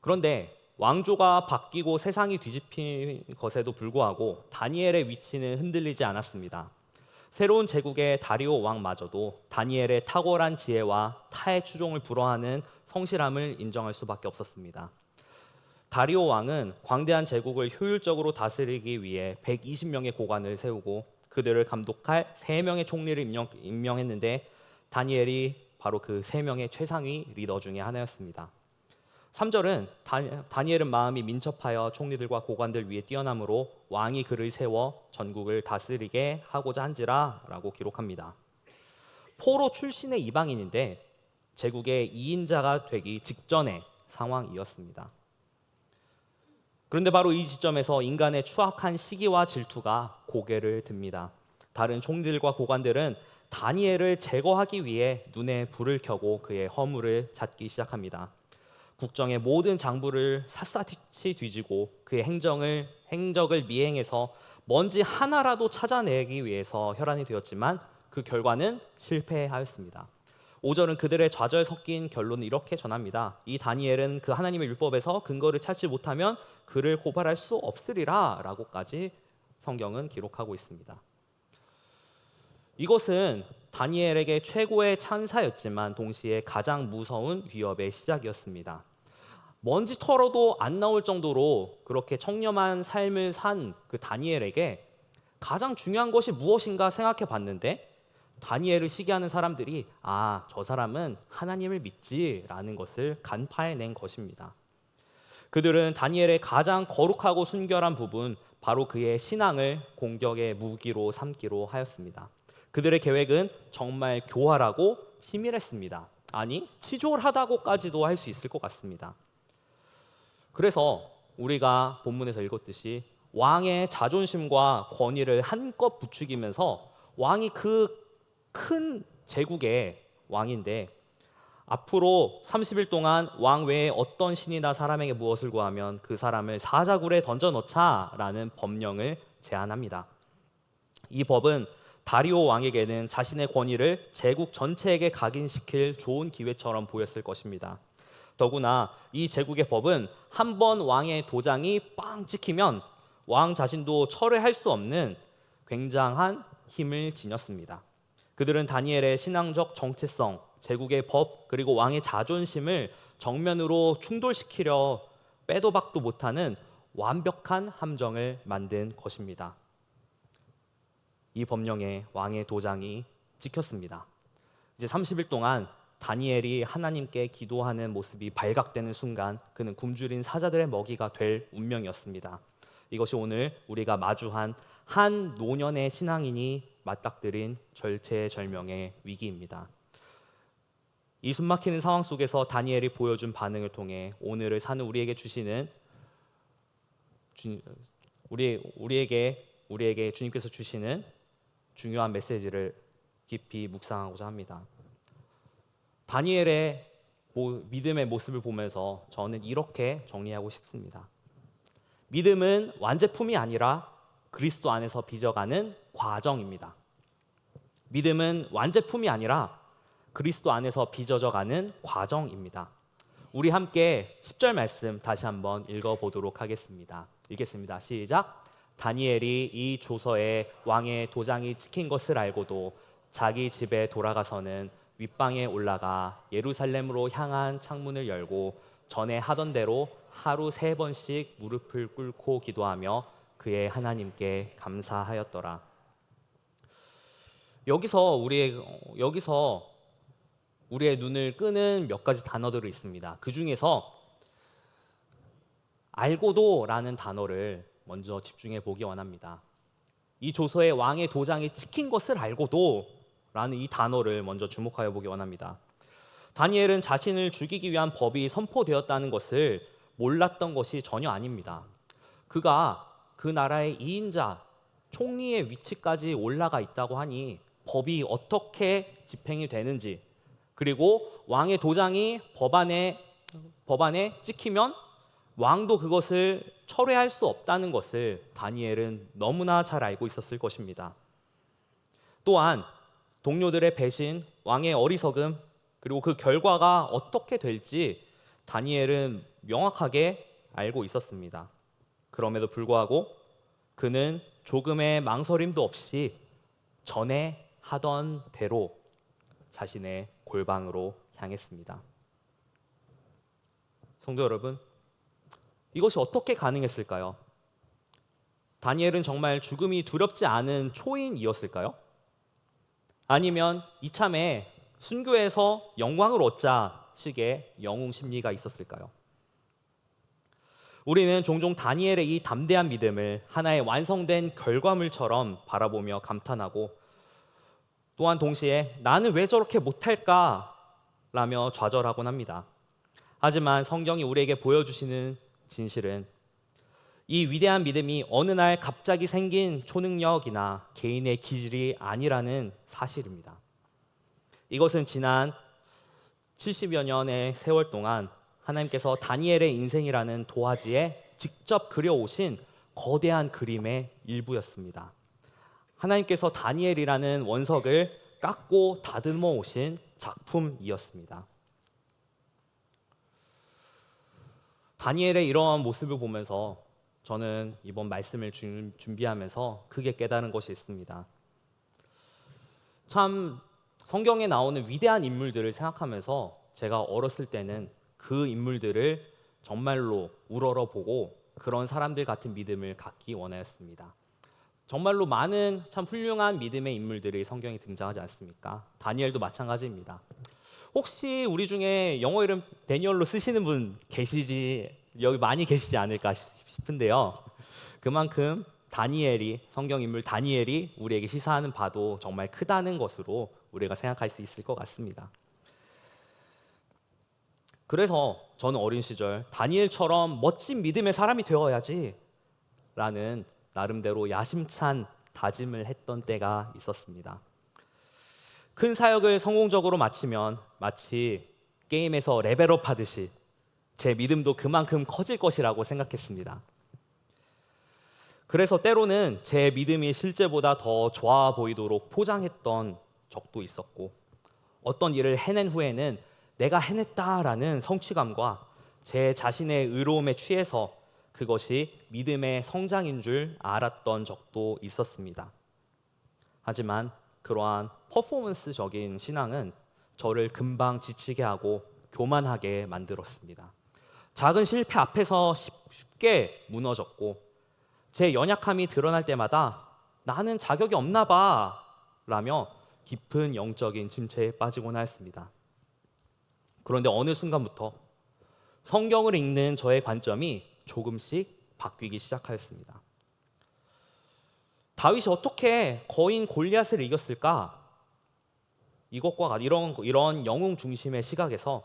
그런데 왕조가 바뀌고 세상이 뒤집힌 것에도 불구하고 다니엘의 위치는 흔들리지 않았습니다. 새로운 제국의 다리오 왕마저도 다니엘의 탁월한 지혜와 타의 추종을 불허하는 성실함을 인정할 수밖에 없었습니다. 다리오 왕은 광대한 제국을 효율적으로 다스리기 위해 120명의 고관을 세우고 그들을 감독할 3명의 총리를 임명했는데 다니엘이 바로 그 3명의 최상위 리더 중에 하나였습니다. 3절은 다니엘은 마음이 민첩하여 총리들과 고관들 위에 뛰어남으로 왕이 그를 세워 전국을 다스리게 하고자 한지라 라고 기록합니다. 포로 출신의 이방인인데 제국의 2인자가 되기 직전의 상황이었습니다. 그런데 바로 이 시점에서 인간의 추악한 시기와 질투가 고개를 듭니다. 다른 총리들과 고관들은 다니엘을 제거하기 위해 눈에 불을 켜고 그의 허물을 찾기 시작합니다. 국정의 모든 장부를 샅샅이 뒤지고 그의 행적을 미행해서 먼지 하나라도 찾아내기 위해서 혈안이 되었지만 그 결과는 실패하였습니다. 5절은 그들의 좌절 섞인 결론을 이렇게 전합니다. 이 다니엘은 그 하나님의 율법에서 근거를 찾지 못하면 그를 고발할 수 없으리라 라고까지 성경은 기록하고 있습니다. 이것은 다니엘에게 최고의 찬사였지만 동시에 가장 무서운 위협의 시작이었습니다. 먼지 털어도 안 나올 정도로 그렇게 청렴한 삶을 산 그 다니엘에게 가장 중요한 것이 무엇인가 생각해 봤는데 다니엘을 시기하는 사람들이 저 사람은 하나님을 믿지라는 것을 간파해낸 것입니다. 그들은 다니엘의 가장 거룩하고 순결한 부분, 바로 그의 신앙을 공격의 무기로 삼기로 하였습니다. 그들의 계획은 정말 교활하고 치밀했습니다. 아니, 치졸하다고까지도 할 수 있을 것 같습니다. 그래서 우리가 본문에서 읽었듯이 왕의 자존심과 권위를 한껏 부추기면서 왕이 그 큰 제국의 왕인데 앞으로 30일 동안 왕 외에 어떤 신이나 사람에게 무엇을 구하면 그 사람을 사자굴에 던져 넣자라는 법령을 제안합니다. 이 법은 다리오 왕에게는 자신의 권위를 제국 전체에게 각인시킬 좋은 기회처럼 보였을 것입니다. 더구나 이 제국의 법은 한 번 왕의 도장이 빵 찍히면 왕 자신도 철회할 수 없는 굉장한 힘을 지녔습니다. 그들은 다니엘의 신앙적 정체성, 제국의 법, 그리고 왕의 자존심을 정면으로 충돌시키려 빼도 박도 못하는 완벽한 함정을 만든 것입니다. 이 법령에 왕의 도장이 찍혔습니다. 이제 30일 동안 다니엘이 하나님께 기도하는 모습이 발각되는 순간 그는 굶주린 사자들의 먹이가 될 운명이었습니다. 이것이 오늘 우리가 마주한 한 노년의 신앙인이 맞닥뜨린 절체절명의 위기입니다. 이 숨막히는 상황 속에서 다니엘이 보여준 반응을 통해 오늘을 사는 우리에게 주시는 우리에게 주님께서 주시는 중요한 메시지를 깊이 묵상하고자 합니다. 다니엘의 믿음의 모습을 보면서 저는 이렇게 정리하고 싶습니다. 믿음은 완제품이 아니라 그리스도 안에서 빚어가는 과정입니다. 믿음은 완제품이 아니라 그리스도 안에서 빚어져가는 과정입니다. 우리 함께 10절 말씀 다시 한번 읽어보도록 하겠습니다. 읽겠습니다. 시작. 다니엘이 이 조서에 왕의 도장이 찍힌 것을 알고도 자기 집에 돌아가서는 윗방에 올라가 예루살렘으로 향한 창문을 열고 전에 하던 대로 하루 3번씩 무릎을 꿇고 기도하며 그의 하나님께 감사하였더라. 여기서 우리의 눈을 끄는 몇 가지 단어들이 있습니다. 그 중에서 알고도라는 단어를 먼저 집중해 보기 원합니다. 이 조서에 왕의 도장이 찍힌 것을 알고도라는 이 단어를 먼저 주목하여 보기 원합니다. 다니엘은 자신을 죽이기 위한 법이 선포되었다는 것을 몰랐던 것이 전혀 아닙니다. 그가 그 나라의 2인자, 총리의 위치까지 올라가 있다고 하니 법이 어떻게 집행이 되는지, 그리고 왕의 도장이 법안에 찍히면 왕도 그것을 철회할 수 없다는 것을 다니엘은 너무나 잘 알고 있었을 것입니다. 또한 동료들의 배신, 왕의 어리석음, 그리고 그 결과가 어떻게 될지 다니엘은 명확하게 알고 있었습니다. 그럼에도 불구하고 그는 조금의 망설임도 없이 전에 하던 대로 자신의 골방으로 향했습니다. 성도 여러분, 이것이 어떻게 가능했을까요? 다니엘은 정말 죽음이 두렵지 않은 초인이었을까요? 아니면 이참에 순교해서 영광을 얻자 식의 영웅 심리가 있었을까요? 우리는 종종 다니엘의 이 담대한 믿음을 하나의 완성된 결과물처럼 바라보며 감탄하고 또한 동시에 나는 왜 저렇게 못할까? 라며 좌절하곤 합니다. 하지만 성경이 우리에게 보여주시는 진실은 이 위대한 믿음이 어느 날 갑자기 생긴 초능력이나 개인의 기질이 아니라는 사실입니다. 이것은 지난 70여 년의 세월 동안 하나님께서 다니엘의 인생이라는 도화지에 직접 그려오신 거대한 그림의 일부였습니다. 하나님께서 다니엘이라는 원석을 깎고 다듬어 오신 작품이었습니다. 다니엘의 이러한 모습을 보면서 저는 이번 말씀을 준비하면서 크게 깨달은 것이 있습니다. 참 성경에 나오는 위대한 인물들을 생각하면서 제가 어렸을 때는 그 인물들을 정말로 우러러보고 그런 사람들 같은 믿음을 갖기 원하였습니다. 정말로 많은 참 훌륭한 믿음의 인물들이 성경에 등장하지 않습니까? 다니엘도 마찬가지입니다. 혹시 우리 중에 영어 이름 데니얼로 쓰시는 분 계시지 여기 많이 계시지 않을까 싶은데요. 그만큼 다니엘이 성경 인물 다니엘이 우리에게 시사하는 바도 정말 크다는 것으로 우리가 생각할 수 있을 것 같습니다. 그래서 저는 어린 시절 다니엘처럼 멋진 믿음의 사람이 되어야지 라는 나름대로 야심찬 다짐을 했던 때가 있었습니다. 큰 사역을 성공적으로 마치면 마치 게임에서 레벨업 하듯이 제 믿음도 그만큼 커질 것이라고 생각했습니다. 그래서 때로는 제 믿음이 실제보다 더 좋아 보이도록 포장했던 적도 있었고, 어떤 일을 해낸 후에는 내가 해냈다라는 성취감과 제 자신의 의로움에 취해서 그것이 믿음의 성장인 줄 알았던 적도 있었습니다. 하지만 그러한 퍼포먼스적인 신앙은 저를 금방 지치게 하고 교만하게 만들었습니다. 작은 실패 앞에서 쉽게 무너졌고, 제 연약함이 드러날 때마다 나는 자격이 없나 봐 라며 깊은 영적인 침체에 빠지곤 하였습니다. 그런데 어느 순간부터 성경을 읽는 저의 관점이 조금씩 바뀌기 시작하였습니다. 다윗이 어떻게 거인 골리앗을 이겼을까? 이것과 이런 영웅 중심의 시각에서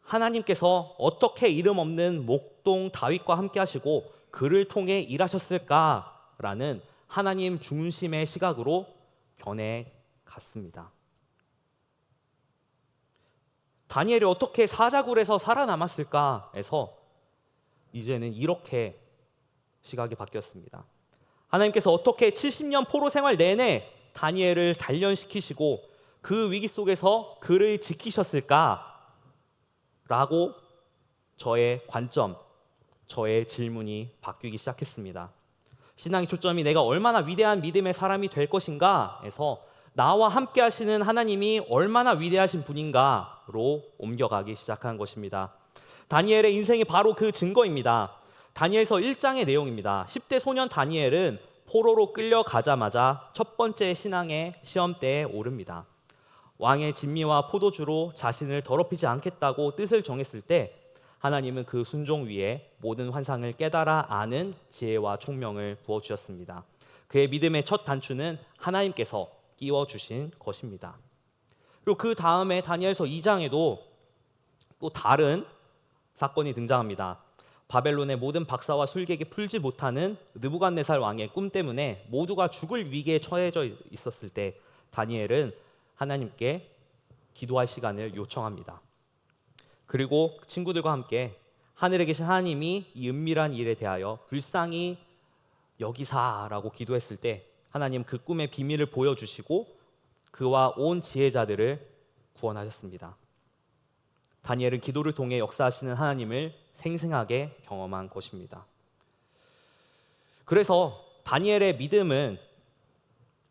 하나님께서 어떻게 이름 없는 목동 다윗과 함께 하시고 그를 통해 일하셨을까라는 하나님 중심의 시각으로 변해 갔습니다. 다니엘이 어떻게 사자굴에서 살아남았을까에서 이제는 이렇게 시각이 바뀌었습니다. 하나님께서 어떻게 70년 포로 생활 내내 다니엘을 단련시키시고 그 위기 속에서 그를 지키셨을까라고 저의 관점, 저의 질문이 바뀌기 시작했습니다. 신앙의 초점이 내가 얼마나 위대한 믿음의 사람이 될 것인가에서 나와 함께 하시는 하나님이 얼마나 위대하신 분인가로 옮겨가기 시작한 것입니다. 다니엘의 인생이 바로 그 증거입니다. 다니엘서 1장의 내용입니다. 10대 소년 다니엘은 포로로 끌려가자마자 첫 번째 신앙의 시험대에 오릅니다. 왕의 진미와 포도주로 자신을 더럽히지 않겠다고 뜻을 정했을 때 하나님은 그 순종 위에 모든 환상을 깨달아 아는 지혜와 총명을 부어주셨습니다. 그의 믿음의 첫 단추는 하나님께서 끼워주신 것입니다. 그리고 그 다음에 다니엘서 2장에도 또 다른 사건이 등장합니다. 바벨론의 모든 박사와 술객이 풀지 못하는 느부갓네살 왕의 꿈 때문에 모두가 죽을 위기에 처해져 있었을 때 다니엘은 하나님께 기도할 시간을 요청합니다. 그리고 친구들과 함께 하늘에 계신 하나님이 이 은밀한 일에 대하여 불쌍히 여기사라고 기도했을 때 하나님 그 꿈의 비밀을 보여주시고 그와 온 지혜자들을 구원하셨습니다. 다니엘은 기도를 통해 역사하시는 하나님을 생생하게 경험한 것입니다. 그래서 다니엘의 믿음은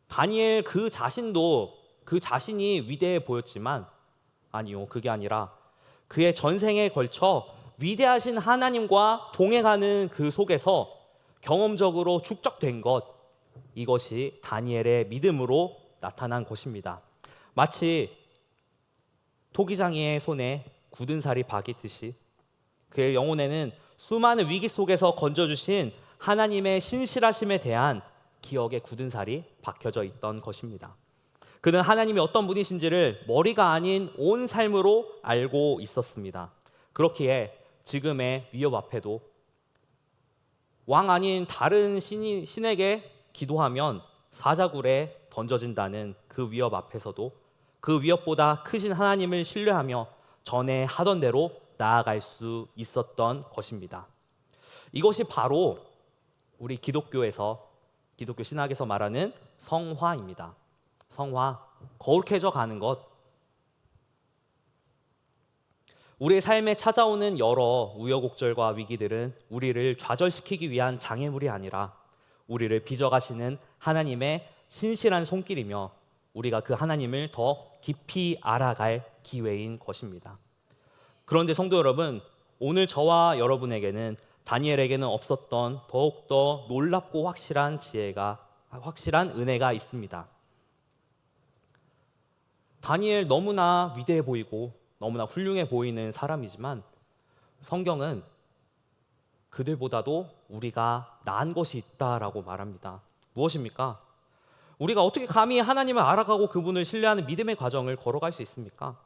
다니엘 그 자신도 그 자신이 위대해 보였지만 아니요, 그게 아니라 그의 전생에 걸쳐 위대하신 하나님과 동행하는 그 속에서 경험적으로 축적된 것, 이것이 다니엘의 믿음으로 나타난 것입니다. 마치 토기장이의 손에 굳은 살이 박이듯이 그의 영혼에는 수많은 위기 속에서 건져주신 하나님의 신실하심에 대한 기억의 굳은 살이 박혀져 있던 것입니다. 그는 하나님이 어떤 분이신지를 머리가 아닌 온 삶으로 알고 있었습니다. 그렇기에 지금의 위협 앞에도 왕 아닌 다른 신에게 기도하면 사자굴에 던져진다는 그 위협 앞에서도 그 위협보다 크신 하나님을 신뢰하며 전에 하던 대로 나아갈 수 있었던 것입니다. 이것이 바로 우리 기독교 신학에서 말하는 성화입니다. 성화, 거룩해져 가는 것. 우리의 삶에 찾아오는 여러 우여곡절과 위기들은 우리를 좌절시키기 위한 장애물이 아니라 우리를 빚어가시는 하나님의 신실한 손길이며 우리가 그 하나님을 더 깊이 알아갈 기회인 것입니다. 그런데 성도 여러분, 오늘 저와 여러분에게는 다니엘에게는 없었던 더욱더 놀랍고 확실한 은혜가 있습니다. 다니엘 너무나 위대해 보이고 너무나 훌륭해 보이는 사람이지만 성경은 그들보다도 우리가 나은 것이 있다라고 말합니다. 무엇입니까? 우리가 어떻게 감히 하나님을 알아가고 그분을 신뢰하는 믿음의 과정을 걸어갈 수 있습니까?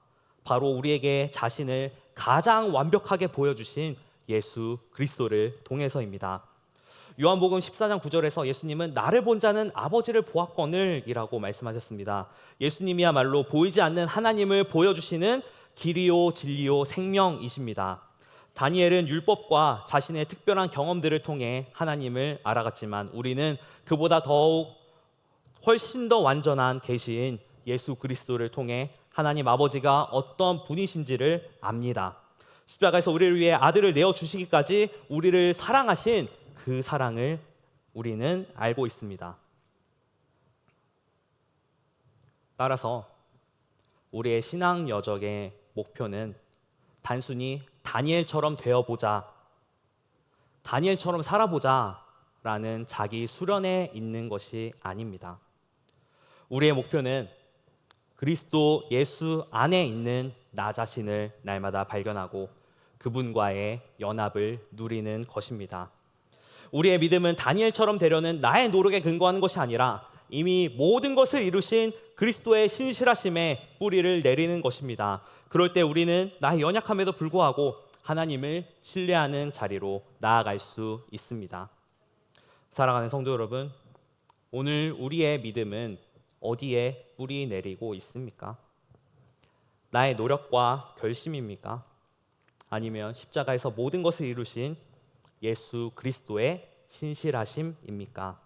바로 우리에게 자신을 가장 완벽하게 보여주신 예수 그리스도를 통해서입니다. 요한복음 14장 9절에서 예수님은 나를 본 자는 아버지를 보았거늘 이라고 말씀하셨습니다. 예수님이야말로 보이지 않는 하나님을 보여주시는 길이요 진리요 생명이십니다. 다니엘은 율법과 자신의 특별한 경험들을 통해 하나님을 알아갔지만 우리는 그보다 더욱 훨씬 더 완전한 계시인 예수 그리스도를 통해 하나님 아버지가 어떤 분이신지를 압니다. 십자가에서 우리를 위해 아들을 내어주시기까지 우리를 사랑하신 그 사랑을 우리는 알고 있습니다. 따라서 우리의 신앙 여정의 목표는 단순히 다니엘처럼 되어보자, 다니엘처럼 살아보자 라는 자기 수련에 있는 것이 아닙니다. 우리의 목표는 그리스도 예수 안에 있는 나 자신을 날마다 발견하고 그분과의 연합을 누리는 것입니다. 우리의 믿음은 다니엘처럼 되려는 나의 노력에 근거하는 것이 아니라 이미 모든 것을 이루신 그리스도의 신실하심에 뿌리를 내리는 것입니다. 그럴 때 우리는 나의 연약함에도 불구하고 하나님을 신뢰하는 자리로 나아갈 수 있습니다. 사랑하는 성도 여러분, 오늘 우리의 믿음은 어디에 뿌리 내리고 있습니까? 나의 노력과 결심입니까? 아니면 십자가에서 모든 것을 이루신 예수 그리스도의 신실하심입니까?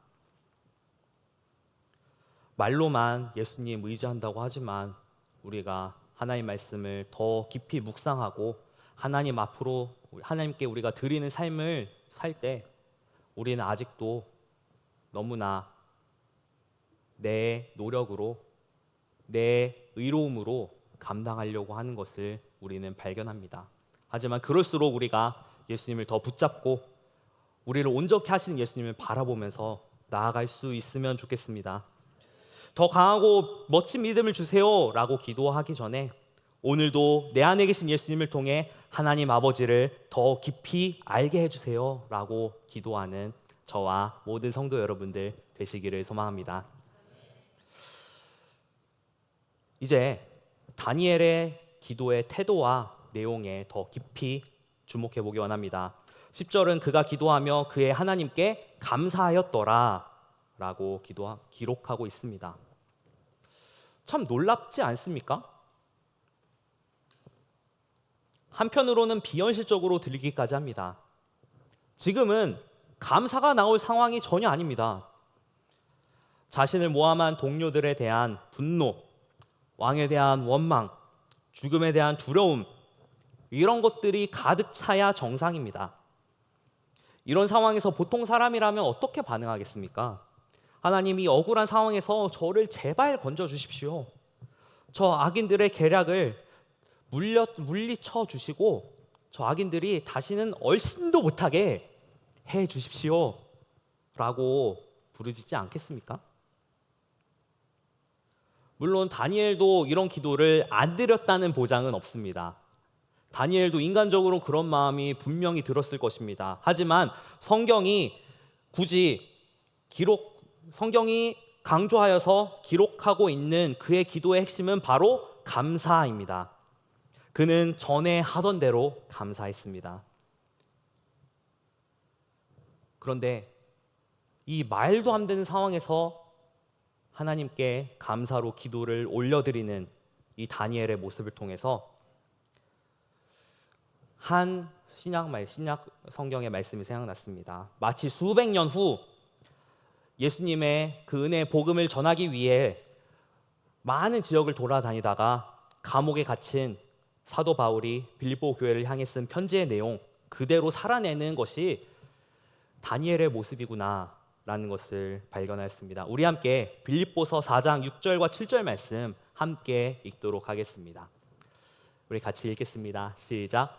말로만 예수님 의지한다고 하지만 우리가 하나님 말씀을 더 깊이 묵상하고 하나님 앞으로 하나님께 우리가 드리는 삶을 살 때 우리는 아직도 너무나 내 노력으로 내 의로움으로 감당하려고 하는 것을 우리는 발견합니다. 하지만 그럴수록 우리가 예수님을 더 붙잡고 우리를 온전케 하시는 예수님을 바라보면서 나아갈 수 있으면 좋겠습니다. 더 강하고 멋진 믿음을 주세요 라고 기도하기 전에 오늘도 내 안에 계신 예수님을 통해 하나님 아버지를 더 깊이 알게 해주세요 라고 기도하는 저와 모든 성도 여러분들 되시기를 소망합니다. 이제 다니엘의 기도의 태도와 내용에 더 깊이 주목해 보기 원합니다. 10절은 그가 기도하며 그의 하나님께 감사하였더라 라고 기록하고 있습니다. 참 놀랍지 않습니까? 한편으로는 비현실적으로 들리기까지 합니다. 지금은 감사가 나올 상황이 전혀 아닙니다. 자신을 모함한 동료들에 대한 분노, 왕에 대한 원망, 죽음에 대한 두려움, 이런 것들이 가득 차야 정상입니다. 이런 상황에서 보통 사람이라면 어떻게 반응하겠습니까? 하나님, 이 억울한 상황에서 저를 제발 건져주십시오. 저 악인들의 계략을 물리쳐 주시고 저 악인들이 다시는 얼씬도 못하게 해 주십시오 라고 부르짖지 않겠습니까? 물론 다니엘도 이런 기도를 안 드렸다는 보장은 없습니다. 다니엘도 인간적으로 그런 마음이 분명히 들었을 것입니다. 하지만 성경이 강조하여서 기록하고 있는 그의 기도의 핵심은 바로 감사입니다. 그는 전에 하던 대로 감사했습니다. 그런데 이 말도 안 되는 상황에서 하나님께 감사로 기도를 올려드리는 이 다니엘의 모습을 통해서 한 신약 성경의 말씀이 생각났습니다. 마치 수백 년 후 예수님의 그 은혜의 복음을 전하기 위해 많은 지역을 돌아다니다가 감옥에 갇힌 사도 바울이 빌립보 교회를 향해 쓴 편지의 내용 그대로 살아내는 것이 다니엘의 모습이구나 라는 것을 발견하였습니다. 우리 함께 빌립보서 4장 6절과 7절 말씀 함께 읽도록 하겠습니다. 우리 같이 읽겠습니다. 시작.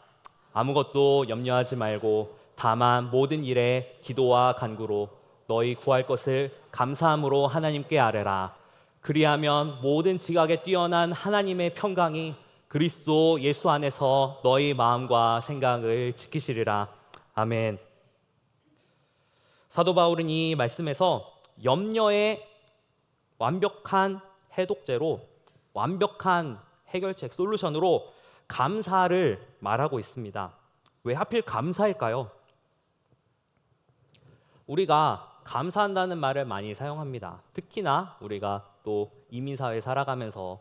아무것도 염려하지 말고 다만 모든 일에 기도와 간구로 너희 구할 것을 감사함으로 하나님께 아뢰라. 그리하면 모든 지각에 뛰어난 하나님의 평강이 그리스도 예수 안에서 너희 마음과 생각을 지키시리라. 아멘. 사도 바울은 이 말씀에서 염려의 완벽한 해독제로, 완벽한 해결책, 솔루션으로 감사를 말하고 있습니다. 왜 하필 감사일까요? 우리가 감사한다는 말을 많이 사용합니다. 특히나 우리가 또 이민사회 살아가면서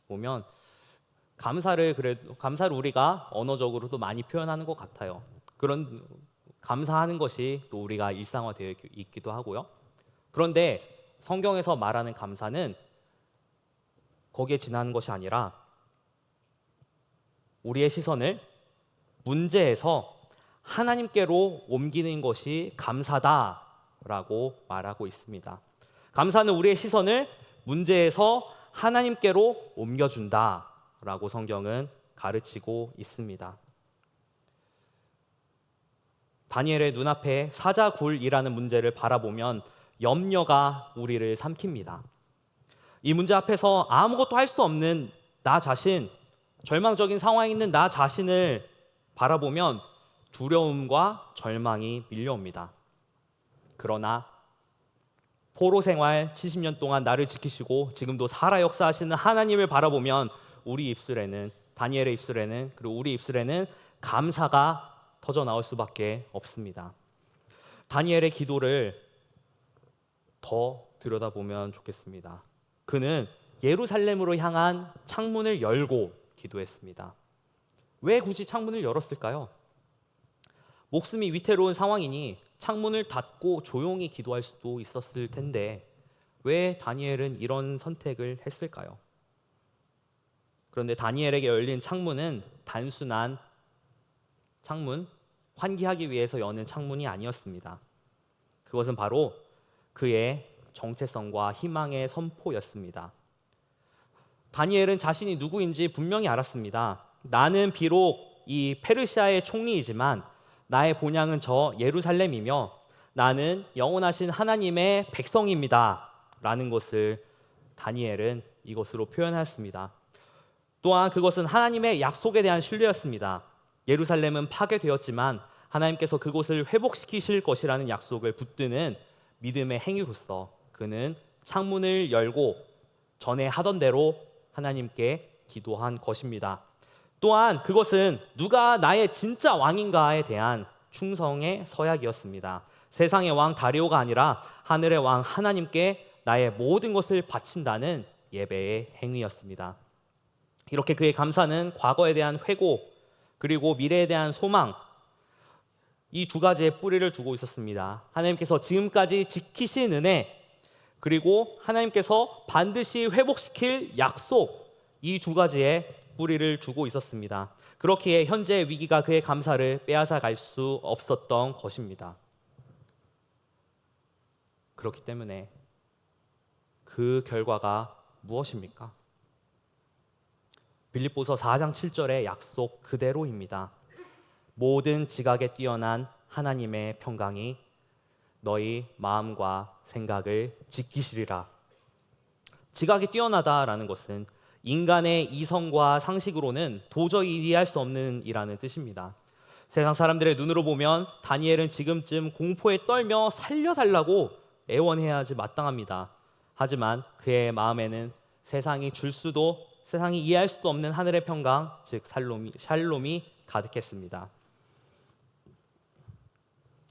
보면 감사를 우리가 언어적으로도 많이 표현하는 것 같아요. 그런 감사하는 것이 또 우리가 일상화되어 있기도 하고요. 그런데 성경에서 말하는 감사는 거기에 지나는 것이 아니라 우리의 시선을 문제에서 하나님께로 옮기는 것이 감사다라고 말하고 있습니다. 감사는 우리의 시선을 문제에서 하나님께로 옮겨준다라고 성경은 가르치고 있습니다. 다니엘의 눈앞에 사자굴이라는 문제를 바라보면 염려가 우리를 삼킵니다. 이 문제 앞에서 아무것도 할 수 없는 나 자신, 절망적인 상황에 있는 나 자신을 바라보면 두려움과 절망이 밀려옵니다. 그러나 포로 생활 70년 동안 나를 지키시고 지금도 살아 역사하시는 하나님을 바라보면 우리 입술에는, 다니엘의 입술에는, 그리고 우리 입술에는 감사가 터져 나올 수밖에 없습니다. 다니엘의 기도를 더 들여다보면 좋겠습니다. 그는 예루살렘으로 향한 창문을 열고 기도했습니다. 왜 굳이 창문을 열었을까요? 목숨이 위태로운 상황이니 창문을 닫고 조용히 기도할 수도 있었을 텐데 왜 다니엘은 이런 선택을 했을까요? 그런데 다니엘에게 열린 창문은 단순한 창문, 환기하기 위해서 여는 창문이 아니었습니다. 그것은 바로 그의 정체성과 희망의 선포였습니다. 다니엘은 자신이 누구인지 분명히 알았습니다. 나는 비록 이 페르시아의 총리이지만 나의 본향은 저 예루살렘이며 나는 영원하신 하나님의 백성입니다 라는 것을 다니엘은 이것으로 표현했습니다. 또한 그것은 하나님의 약속에 대한 신뢰였습니다. 예루살렘은 파괴되었지만 하나님께서 그곳을 회복시키실 것이라는 약속을 붙드는 믿음의 행위로서 그는 창문을 열고 전에 하던 대로 하나님께 기도한 것입니다. 또한 그것은 누가 나의 진짜 왕인가에 대한 충성의 서약이었습니다. 세상의 왕 다리오가 아니라 하늘의 왕 하나님께 나의 모든 것을 바친다는 예배의 행위였습니다. 이렇게 그의 감사는 과거에 대한 회고 그리고 미래에 대한 소망, 이 두 가지의 뿌리를 두고 있었습니다. 하나님께서 지금까지 지키신 은혜, 그리고 하나님께서 반드시 회복시킬 약속, 이 두 가지의 뿌리를 두고 있었습니다. 그렇기에 현재의 위기가 그의 감사를 빼앗아 갈 수 없었던 것입니다. 그렇기 때문에 그 결과가 무엇입니까? 빌립보서 4장 7절의 약속 그대로입니다. 모든 지각에 뛰어난 하나님의 평강이 너희 마음과 생각을 지키시리라. 지각이 뛰어나다라는 것은 인간의 이성과 상식으로는 도저히 이해할 수 없는 이라는 뜻입니다. 세상 사람들의 눈으로 보면 다니엘은 지금쯤 공포에 떨며 살려달라고 애원해야 하지 마땅합니다. 하지만 그의 마음에는 세상이 이해할 수도 없는 하늘의 평강, 즉 샬롬이 가득했습니다.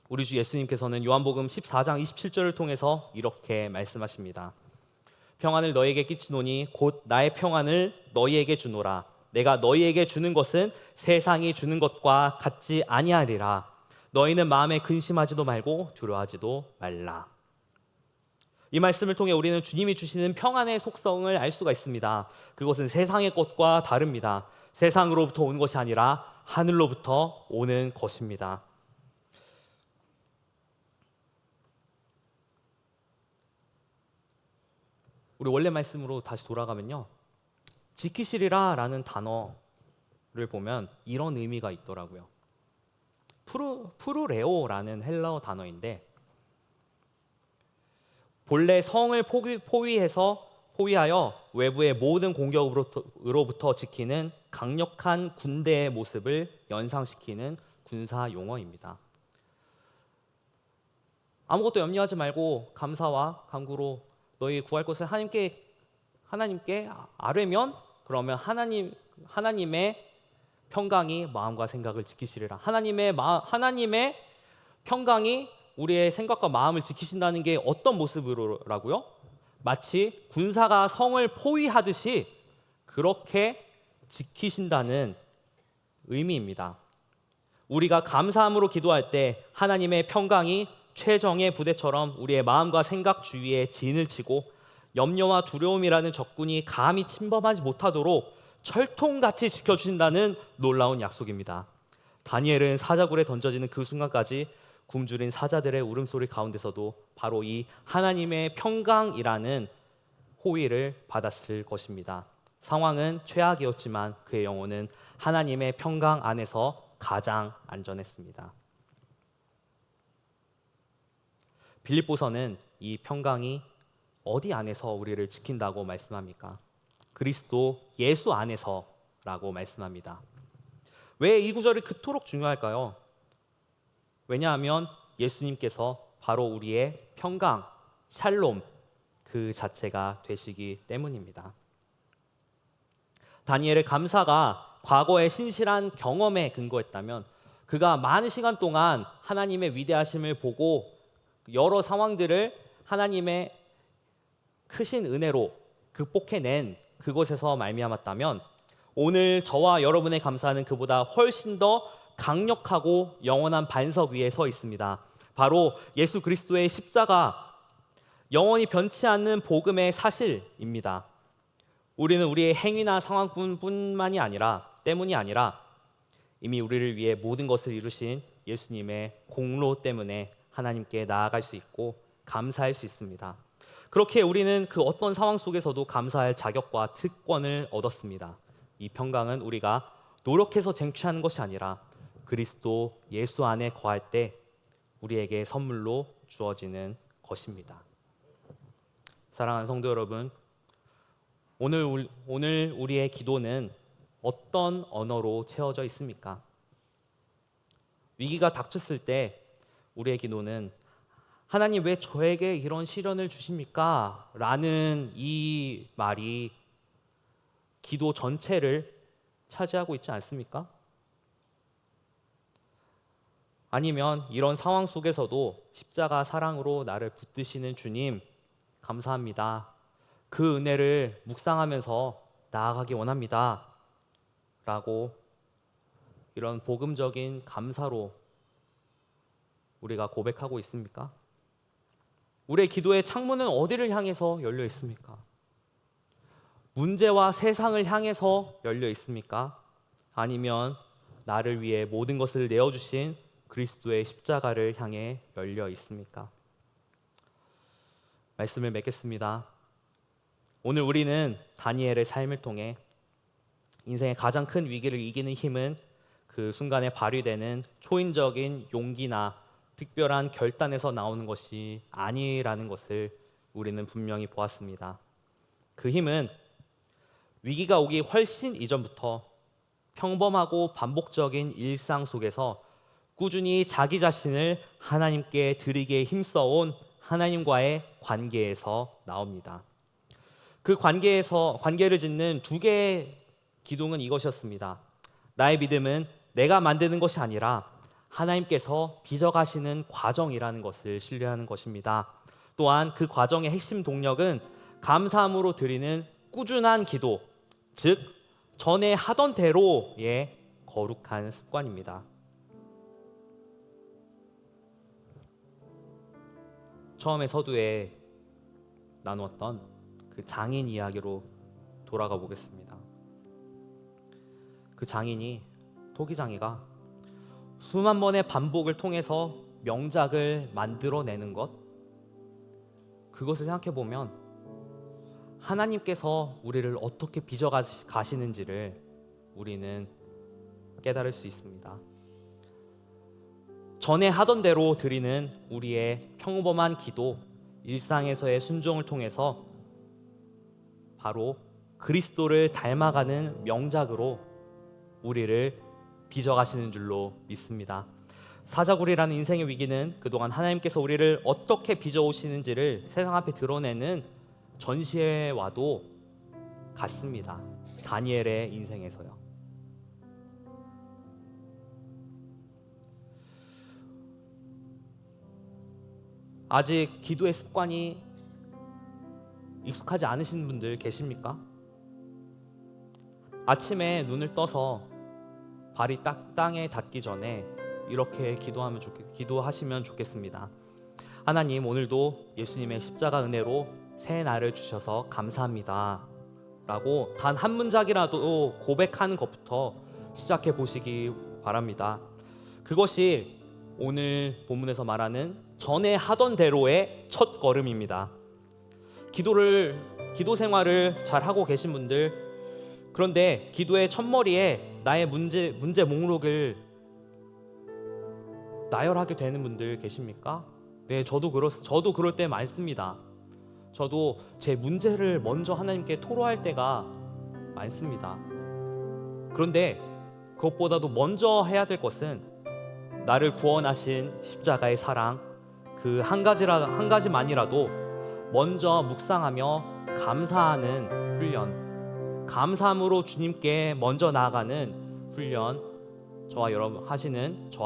우리 주 예수님께서는 요한복음 14장 27절을 통해서 이렇게 말씀하십니다. 평안을 너희에게 끼치노니 곧 나의 평안을 너희에게 주노라. 내가 너희에게 주는 것은 세상이 주는 것과 같지 아니하리라. 너희는 마음에 근심하지도 말고 두려워하지도 말라. 이 말씀을 통해 우리는 주님이 주시는 평안의 속성을 알 수가 있습니다. 그것은 세상의 것과 다릅니다. 세상으로부터 오는 것이 아니라 하늘로부터 오는 것입니다. 우리 원래 말씀으로 다시 돌아가면요, 지키시리라 라는 단어를 보면 이런 의미가 있더라고요. 푸르레오라는 헬라어 단어인데 본래 성을 포위하여 외부의 모든 공격으로부터 지키는 강력한 군대의 모습을 연상시키는 군사 용어입니다. 아무것도 염려하지 말고 감사와 간구로 너희 구할 것을 하나님께 아뢰면 그러면 하나님의 평강이 마음과 생각을 지키시리라. 하나님의 평강이 우리의 생각과 마음을 지키신다는 게 어떤 모습으로라고요? 마치 군사가 성을 포위하듯이 그렇게 지키신다는 의미입니다. 우리가 감사함으로 기도할 때 하나님의 평강이 최정예 부대처럼 우리의 마음과 생각 주위에 진을 치고 염려와 두려움이라는 적군이 감히 침범하지 못하도록 철통같이 지켜주신다는 놀라운 약속입니다. 다니엘은 사자굴에 던져지는 그 순간까지 굶주린 사자들의 울음소리 가운데서도 바로 이 하나님의 평강이라는 호의를 받았을 것입니다. 상황은 최악이었지만 그의 영혼은 하나님의 평강 안에서 가장 안전했습니다. 빌립보서는 이 평강이 어디 안에서 우리를 지킨다고 말씀합니까? 그리스도 예수 안에서라고 말씀합니다. 왜 이 구절이 그토록 중요할까요? 왜냐하면 예수님께서 바로 우리의 평강, 샬롬 그 자체가 되시기 때문입니다. 다니엘의 감사가 과거의 신실한 경험에 근거했다면 그가 많은 시간 동안 하나님의 위대하심을 보고 여러 상황들을 하나님의 크신 은혜로 극복해낸 그것에서 말미암았다면 오늘 저와 여러분의 감사는 그보다 훨씬 더 강력하고 영원한 반석 위에 서 있습니다. 바로 예수 그리스도의 십자가, 영원히 변치 않는 복음의 사실입니다. 우리는 우리의 행위나 상황뿐만이 아니라 때문이 아니라 이미 우리를 위해 모든 것을 이루신 예수님의 공로 때문에 하나님께 나아갈 수 있고 감사할 수 있습니다. 그렇게 우리는 그 어떤 상황 속에서도 감사할 자격과 특권을 얻었습니다. 이 평강은 우리가 노력해서 쟁취하는 것이 아니라 그리스도 예수 안에 거할 때 우리에게 선물로 주어지는 것입니다. 사랑하는 성도 여러분, 오늘 우리의 기도는 어떤 언어로 채워져 있습니까? 위기가 닥쳤을 때 우리의 기도는 하나님 왜 저에게 이런 시련을 주십니까? 라는 이 말이 기도 전체를 차지하고 있지 않습니까? 아니면 이런 상황 속에서도 십자가 사랑으로 나를 붙드시는 주님 감사합니다. 그 은혜를 묵상하면서 나아가기 원합니다. 라고 이런 복음적인 감사로 우리가 고백하고 있습니까? 우리의 기도의 창문은 어디를 향해서 열려 있습니까? 문제와 세상을 향해서 열려 있습니까? 아니면 나를 위해 모든 것을 내어주신 그리스도의 십자가를 향해 열려 있습니까? 말씀을 맺겠습니다. 오늘 우리는 다니엘의 삶을 통해 인생의 가장 큰 위기를 이기는 힘은 그 순간에 발휘되는 초인적인 용기나 특별한 결단에서 나오는 것이 아니라는 것을 우리는 분명히 보았습니다. 그 힘은 위기가 오기 훨씬 이전부터 평범하고 반복적인 일상 속에서 꾸준히 자기 자신을 하나님께 드리기에 힘써온 하나님과의 관계에서 나옵니다. 그 관계를 짓는 두 개의 기둥은 이것이었습니다. 나의 믿음은 내가 만드는 것이 아니라 하나님께서 빚어가시는 과정이라는 것을 신뢰하는 것입니다. 또한 그 과정의 핵심 동력은 감사함으로 드리는 꾸준한 기도, 즉 전에 하던 대로의 거룩한 습관입니다. 처음에 서두에 나누었던 그 장인 이야기로 돌아가 보겠습니다. 그 장인이 토기장이가 수만 번의 반복을 통해서 명작을 만들어내는 것, 그것을 생각해 보면 하나님께서 우리를 어떻게 빚어가시는지를 우리는 깨달을 수 있습니다. 전에 하던 대로 드리는 우리의 평범한 기도, 일상에서의 순종을 통해서 바로 그리스도를 닮아가는 명작으로 우리를 빚어가시는 줄로 믿습니다. 사자굴이라는 인생의 위기는 그동안 하나님께서 우리를 어떻게 빚어오시는지를 세상 앞에 드러내는 전시회와도 같습니다. 다니엘의 인생에서요. 아직 기도의 습관이 익숙하지 않으신 분들 계십니까? 아침에 눈을 떠서 발이 딱 땅에 닿기 전에 이렇게 기도하시면 좋겠습니다. 하나님, 오늘도 예수님의 십자가 은혜로 새 날을 주셔서 감사합니다 라고 단 한 문장이라도 고백하는 것부터 시작해 보시기 바랍니다. 그것이 오늘 본문에서 말하는 전에 하던 대로의 첫 걸음입니다. 기도 생활을 잘 하고 계신 분들, 그런데 기도의 첫머리에 나의 문제 목록을 나열하게 되는 분들 계십니까? 네, 저도 그럴 때 많습니다. 저도 제 문제를 먼저 하나님께 토로할 때가 많습니다. 그런데 그것보다도 먼저 해야 될 것은 나를 구원하신 십자가의 사랑, 그 한 가지만이라도 먼저 묵상하며 감사하는 훈련, 감사함으로 주님께 먼저 나아가는 훈련, 저와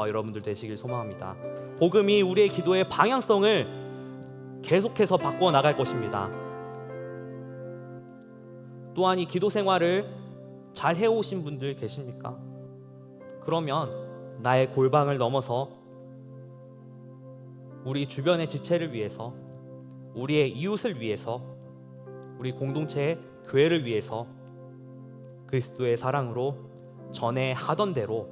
여러분들 되시길 소망합니다. 복음이 우리의 기도의 방향성을 계속해서 바꾸어 나갈 것입니다. 또한 이 기도 생활을 잘 해오신 분들 계십니까? 그러면 나의 골방을 넘어서 우리 주변의 지체를 위해서, 우리의 이웃을 위해서, 우리 공동체의 교회를 위해서 그리스도의 사랑으로 전에 하던 대로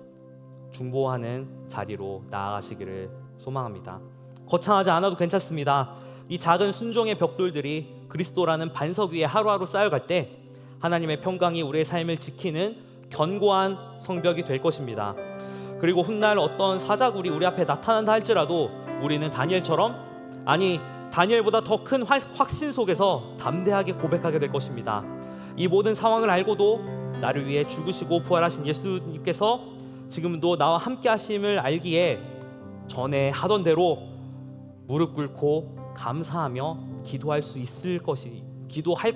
중보하는 자리로 나아가시기를 소망합니다. 거창하지 않아도 괜찮습니다. 이 작은 순종의 벽돌들이 그리스도라는 반석 위에 하루하루 쌓여갈 때 하나님의 평강이 우리의 삶을 지키는 견고한 성벽이 될 것입니다. 그리고 훗날 어떤 사자굴이 우리 앞에 나타난다 할지라도 우리는 다니엘처럼, 아니 다니엘보다 더 큰 확신 속에서 담대하게 고백하게 될 것입니다. 이 모든 상황을 알고도 나를 위해 죽으시고 부활하신 예수님께서 지금도 나와 함께 하심을 알기에 전에 하던 대로 무릎 꿇고 감사하며 기도할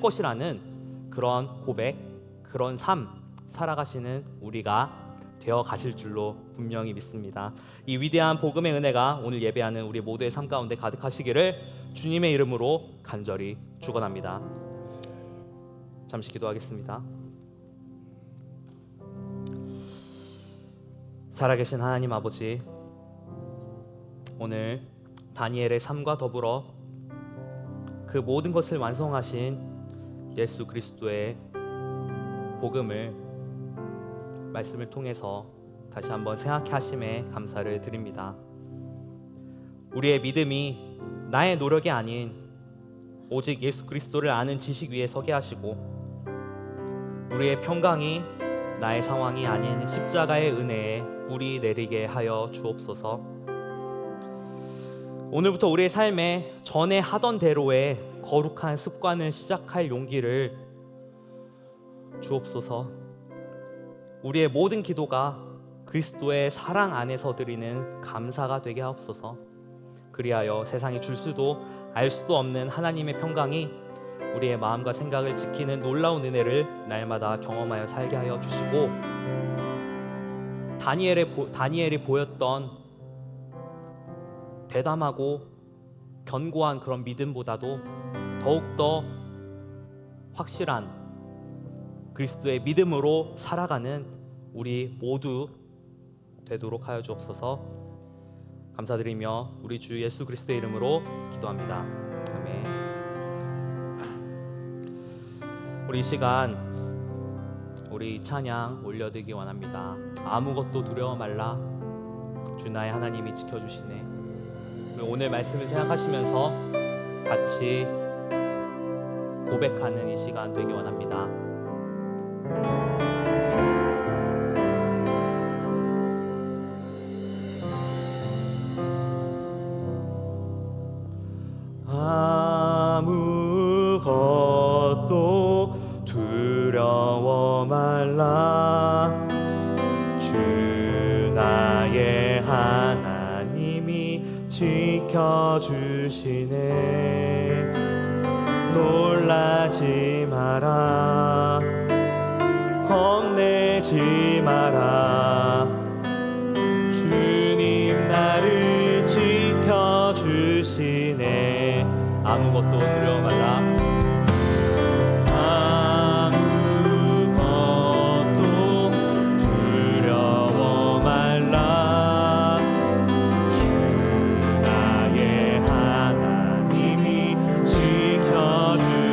것이라는 그런 고백, 그런 삶 살아가시는 우리가 되어 가실 줄로 분명히 믿습니다. 이 위대한 복음의 은혜가 오늘 예배하는 우리 모두의 삶 가운데 가득하시기를 주님의 이름으로 간절히 축원합니다. 잠시 기도하겠습니다. 살아계신 하나님 아버지, 오늘 다니엘의 삶과 더불어 그 모든 것을 완성하신 예수 그리스도의 복음을 말씀을 통해서 다시 한번 생각해 하심에 감사를 드립니다. 우리의 믿음이 나의 노력이 아닌 오직 예수 그리스도를 아는 지식 위에 서게 하시고, 우리의 평강이 나의 상황이 아닌 십자가의 은혜에 뿌리 내리게 하여 주옵소서. 오늘부터 우리의 삶에 전에 하던 대로의 거룩한 습관을 시작할 용기를 주옵소서. 우리의 모든 기도가 그리스도의 사랑 안에서 드리는 감사가 되게 하옵소서. 그리하여 세상이 줄 수도 알 수도 없는 하나님의 평강이 우리의 마음과 생각을 지키는 놀라운 은혜를 날마다 경험하여 살게 하여 주시고, 다니엘이 보였던 대담하고 견고한 그런 믿음보다도 더욱더 확실한 그리스도의 믿음으로 살아가는 우리 모두 되도록 하여 주옵소서. 감사드리며 우리 주 예수 그리스도의 이름으로 기도합니다. 아멘. 우리 이 시간 우리 찬양 올려드리기 원합니다. 아무것도 두려워 말라, 주 나의 하나님이 지켜주시네. 오늘 말씀을 생각하시면서 같이 고백하는 이 시간 되기 원합니다. 지켜주시네. 놀라지 마라, 겁내지 마라. 주님 나를 지켜주시네. 아무것도 두려워 말라. 아무것도 두려워 말라. 주 나의 하나님이 지켜주시네.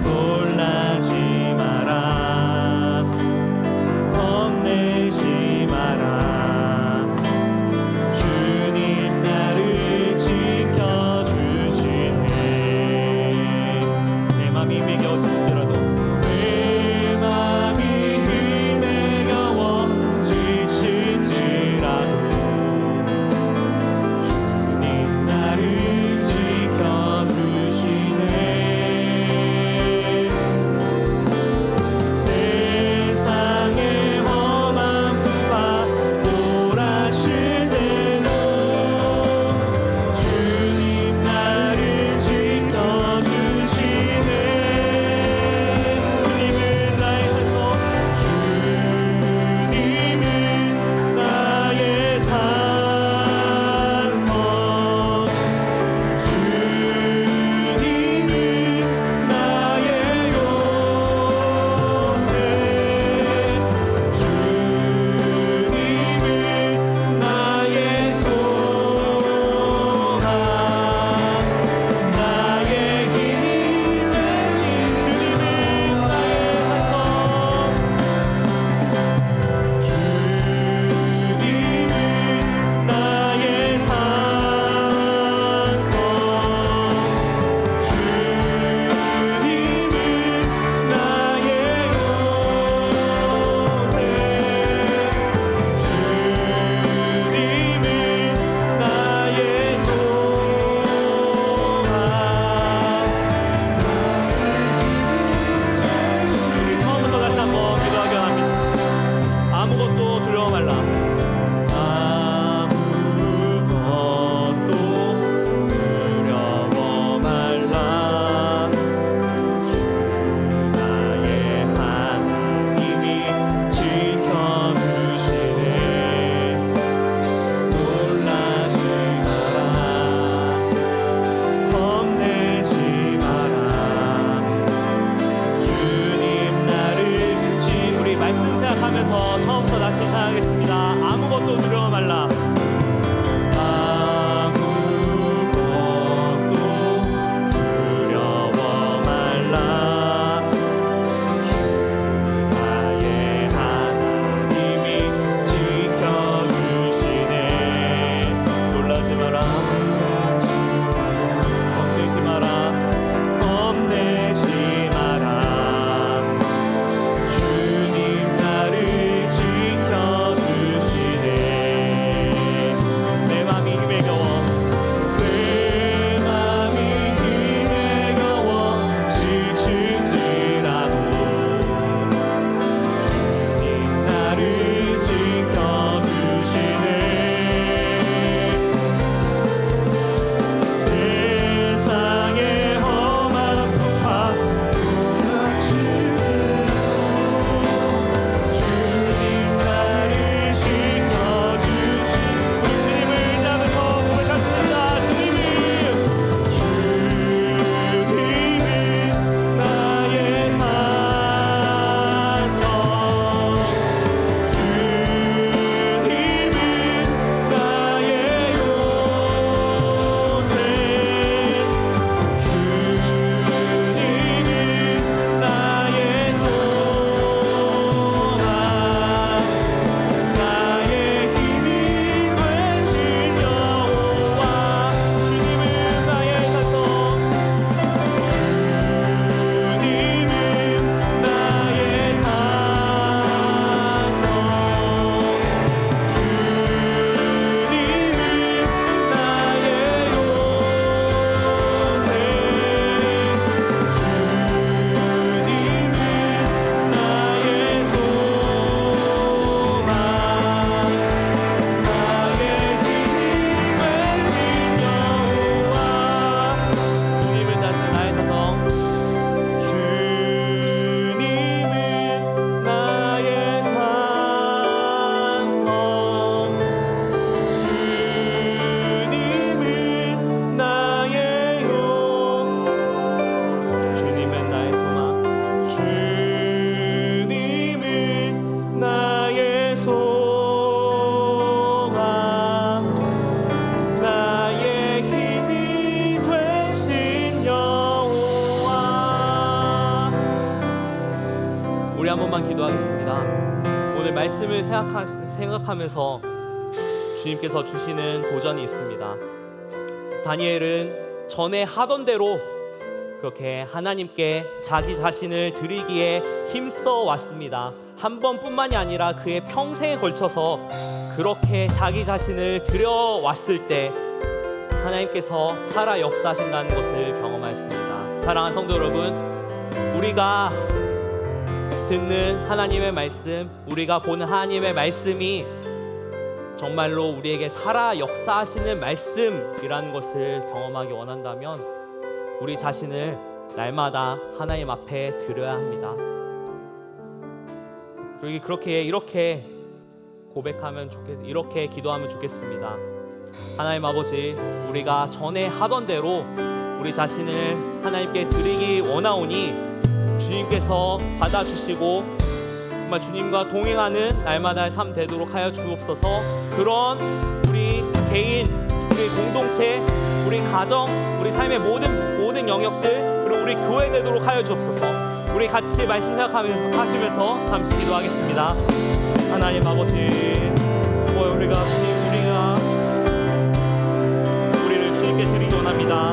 놀라지 마라, 겁내지 마라. 주님 나를 지켜주시네. 번만 기도하겠습니다. 오늘 말씀을 생각하면서 주님께서 주시는 도전이 있습니다. 다니엘은 전에 하던 대로 그렇게 하나님께 자기 자신을 드리기에 힘써 왔습니다. 한 번뿐만이 아니라 그의 평생에 걸쳐서 그렇게 자기 자신을 드려왔을 때 하나님께서 살아 역사하신다는 것을 경험하였습니다. 사랑하는 성도 여러분, 우리가 듣는 하나님의 말씀, 우리가 보는 하나님의 말씀이 정말로 우리에게 살아 역사하시는 말씀이라는 것을 경험하기 원한다면 우리 자신을 날마다 하나님 앞에 드려야 합니다. 그리고 이렇게 고백하면 이렇게 기도하면 좋겠습니다. 하나님 아버지, 우리가 전에 하던 대로 우리 자신을 하나님께 드리기 원하오니 주님께서 받아주시고 정말 주님과 동행하는 날마다의 삶 되도록 하여 주옵소서. 그런 우리 개인, 우리 공동체, 우리 가정, 우리 삶의 모든 영역들, 그리고 우리 교회 되도록 하여 주옵소서. 우리 같이 말씀 생각하시면서 잠시 기도하겠습니다. 하나님 아버지, 우리를 주님께 드리기 원합니다.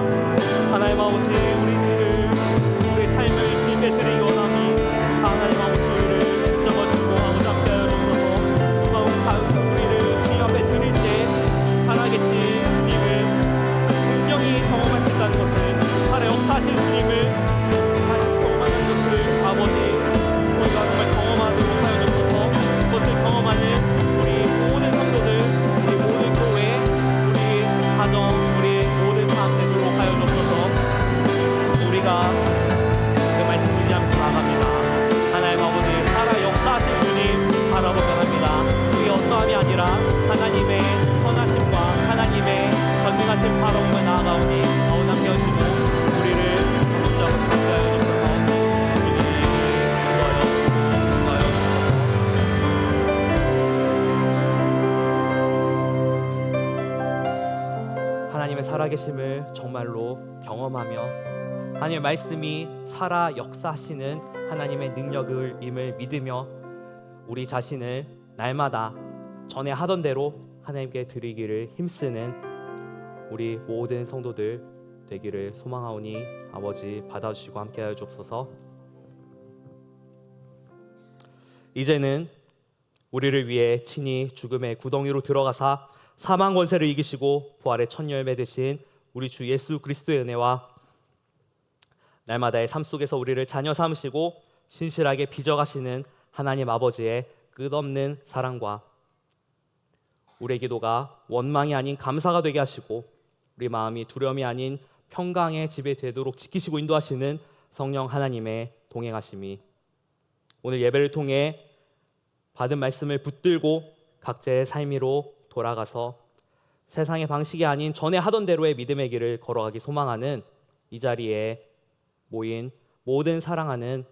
하나님 아버지, 우리의 삶을 주님께 드리기 원하니 하나님 아버지, 우리를 붙잡아주시고 아버지 앞에 주셔서 우리를 주님 앞에 드릴 때 살아계신 주님을 분명히 경험할 수 있다는 것을, 살아 역사하신 주님을 경험하는 것을 아버지 우리가 정말 경험하도록 하여 주셔서 그것을 경험하는 우리 모든 성도들, 우리 모든 교회, 우리 가정, 우리 모든 사람 되도록 하여 주옵소서. 우리가 그 말씀 의지하면서 나아갑니다. 하나님 아버지, 살아 역사하신 주님 바라보게 합니다. 우리 어떠함이 아니라 하나님의 선하심과 하나님의 전능하심 바라보며 나아가오니 아버지 함께 하시고 우리를 붙잡으시고 하여 주옵소서. 주님 인도하여 하나님의 살아계심을 정말로 경험하며 하나님의 말씀이 살아 역사하시는 하나님의 능력임을 믿으며 우리 자신을 날마다 전에 하던 대로 하나님께 드리기를 힘쓰는 우리 모든 성도들 되기를 소망하오니 아버지 받아주시고 함께하여 주옵소서. 이제는 우리를 위해 친히 죽음의 구덩이로 들어가사 사망 권세를 이기시고 부활의 첫 열매 되신 우리 주 예수 그리스도의 은혜와 날마다의 삶 속에서 우리를 자녀 삼으시고 신실하게 빚어가시는 하나님 아버지의 끝없는 사랑과 우리의 기도가 원망이 아닌 감사가 되게 하시고 우리 마음이 두려움이 아닌 평강의 집에 되도록 지키시고 인도하시는 성령 하나님의 동행하심이 오늘 예배를 통해 받은 말씀을 붙들고 각자의 삶으로 돌아가서 세상의 방식이 아닌 전에 하던 대로의 믿음의 길을 걸어가기 소망하는 이 자리에 모인 모든 사랑하는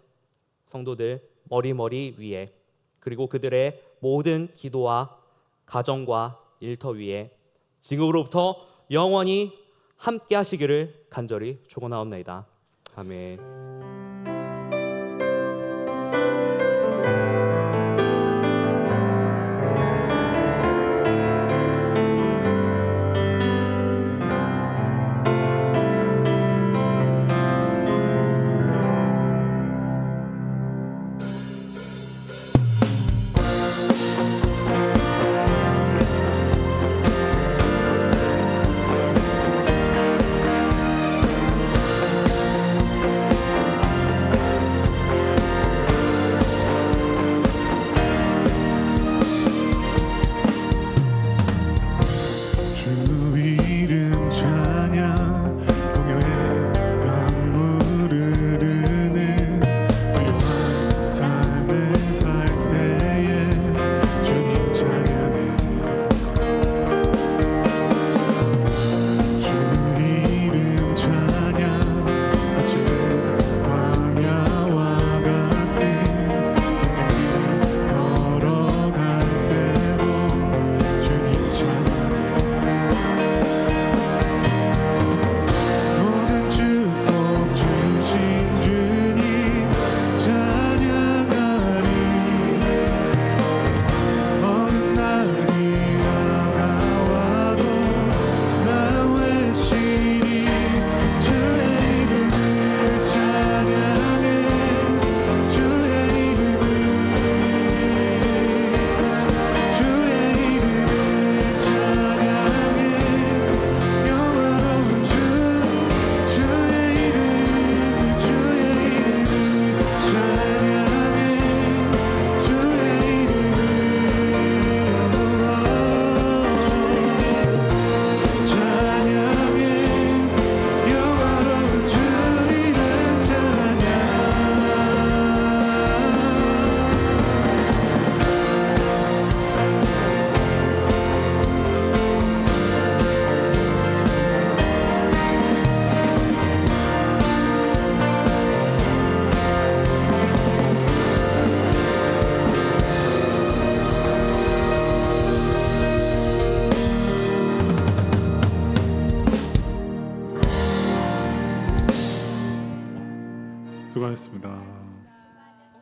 성도들 머리 위에, 그리고 그들의 모든 기도와 가정과 일터 위에 지금으로부터 영원히 함께 하시기를 간절히 축원하옵나이다. 아멘. 수고하셨습니다.